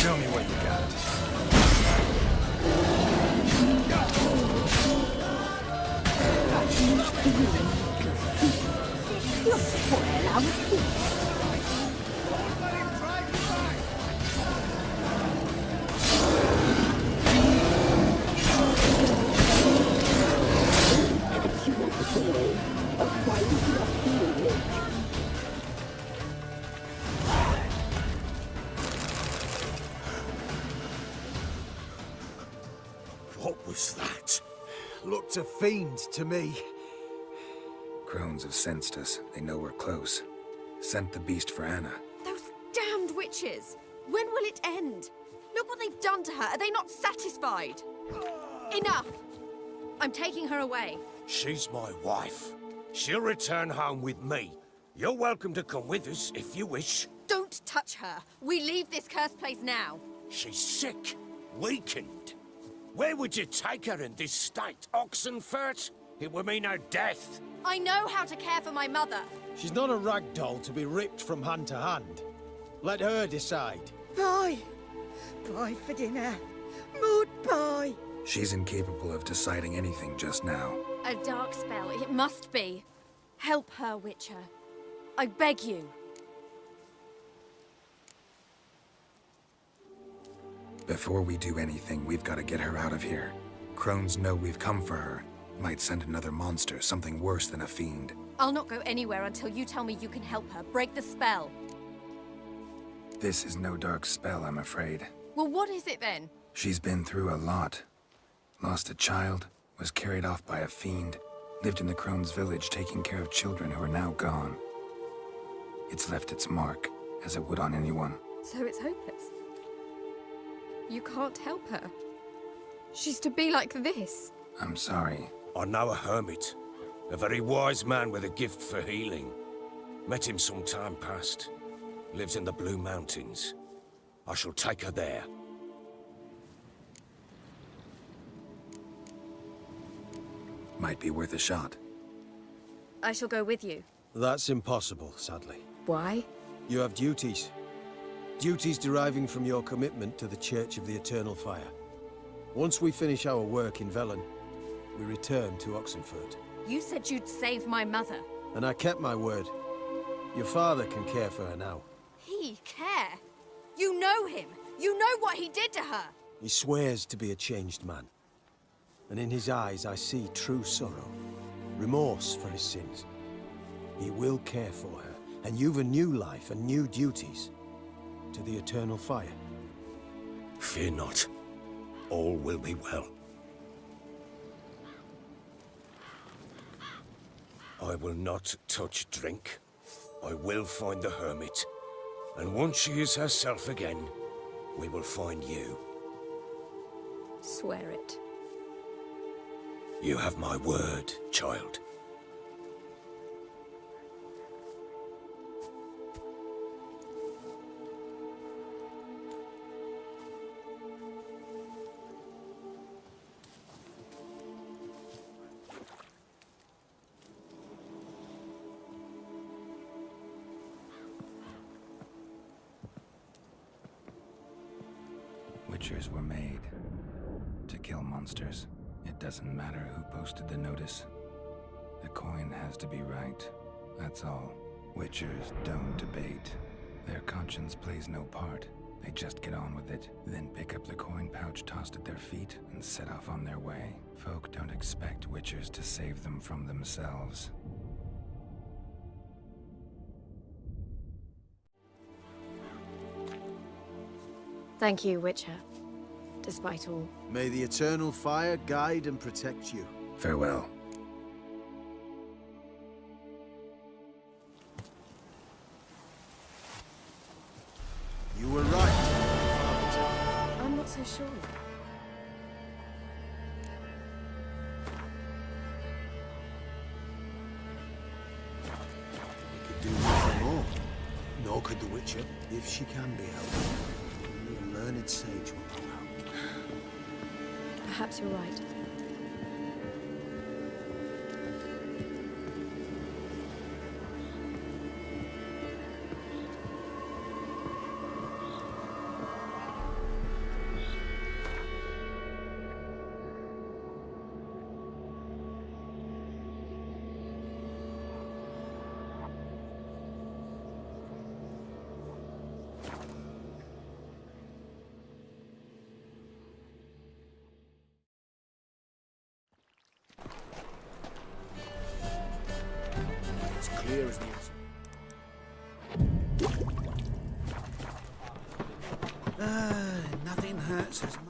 Show me what you got. What was that? Looked a fiend to me. Crones have sensed us. They know we're close. Sent the beast for Anna. Those damned witches! When will it end? Look what they've done to her. Are they not satisfied? Enough! I'm taking her away. She's my wife. She'll return home with me. You're welcome to come with us if you wish. Don't touch her. We leave this cursed place now. She's sick, weakened. Where would you take her in this state? Oxenfurt? It would mean her death. I know how to care for my mother. She's not a rag doll to be ripped from hand to hand. Let her decide. Pie. Pie for dinner. Mood pie. She's incapable of deciding anything just now. A dark spell, it must be. Help her, Witcher. I beg you. Before we do anything, we've got to get her out of here. Crones know we've come for her. Might send another monster, something worse than a fiend. I'll not go anywhere until you tell me you can help her. Break the spell. This is no dark spell, I'm afraid. Well, what is it then? She's been through a lot. Lost a child, was carried off by a fiend, lived in the Crones village taking care of children who are now gone. It's left its mark, as it would on anyone. So it's hopeless. You can't help her. She's to be like this. I'm sorry. I know a hermit. A very wise man with a gift for healing. Met him some time past. Lives in the Blue Mountains. I shall take her there. Might be worth a shot. I shall go with you. That's impossible, sadly. Why? You have duties. Duties deriving from your commitment to the Church of the Eternal Fire. Once we finish our work in Velen, we return to Oxenfurt. You said you'd save my mother. And I kept my word. Your father can care for her now. He care? You know him. You know what he did to her. He swears to be a changed man. And in his eyes I see true sorrow. Remorse for his sins. He will care for her. And you've a new life and new duties. To the Eternal Fire. Fear not. All will be well. I will not touch drink. I will find the hermit. And once she is herself again, we will find you. Swear it. You have my word, child. Witchers were made to kill monsters. It doesn't matter who posted the notice. The coin has to be right. That's all. Witchers don't debate. Their conscience plays no part. They just get on with it, then pick up the coin pouch tossed at their feet and set off on their way. Folk don't expect witchers to save them from themselves. Thank you, Witcher. Despite all. May the Eternal Fire guide and protect you. Farewell. You were right. I'm not so sure. We could do nothing more. Nor could the Witcher, if she can be helped. Only a learned sage will know how. Perhaps you're right. Clear as news. Nothing hurts as much.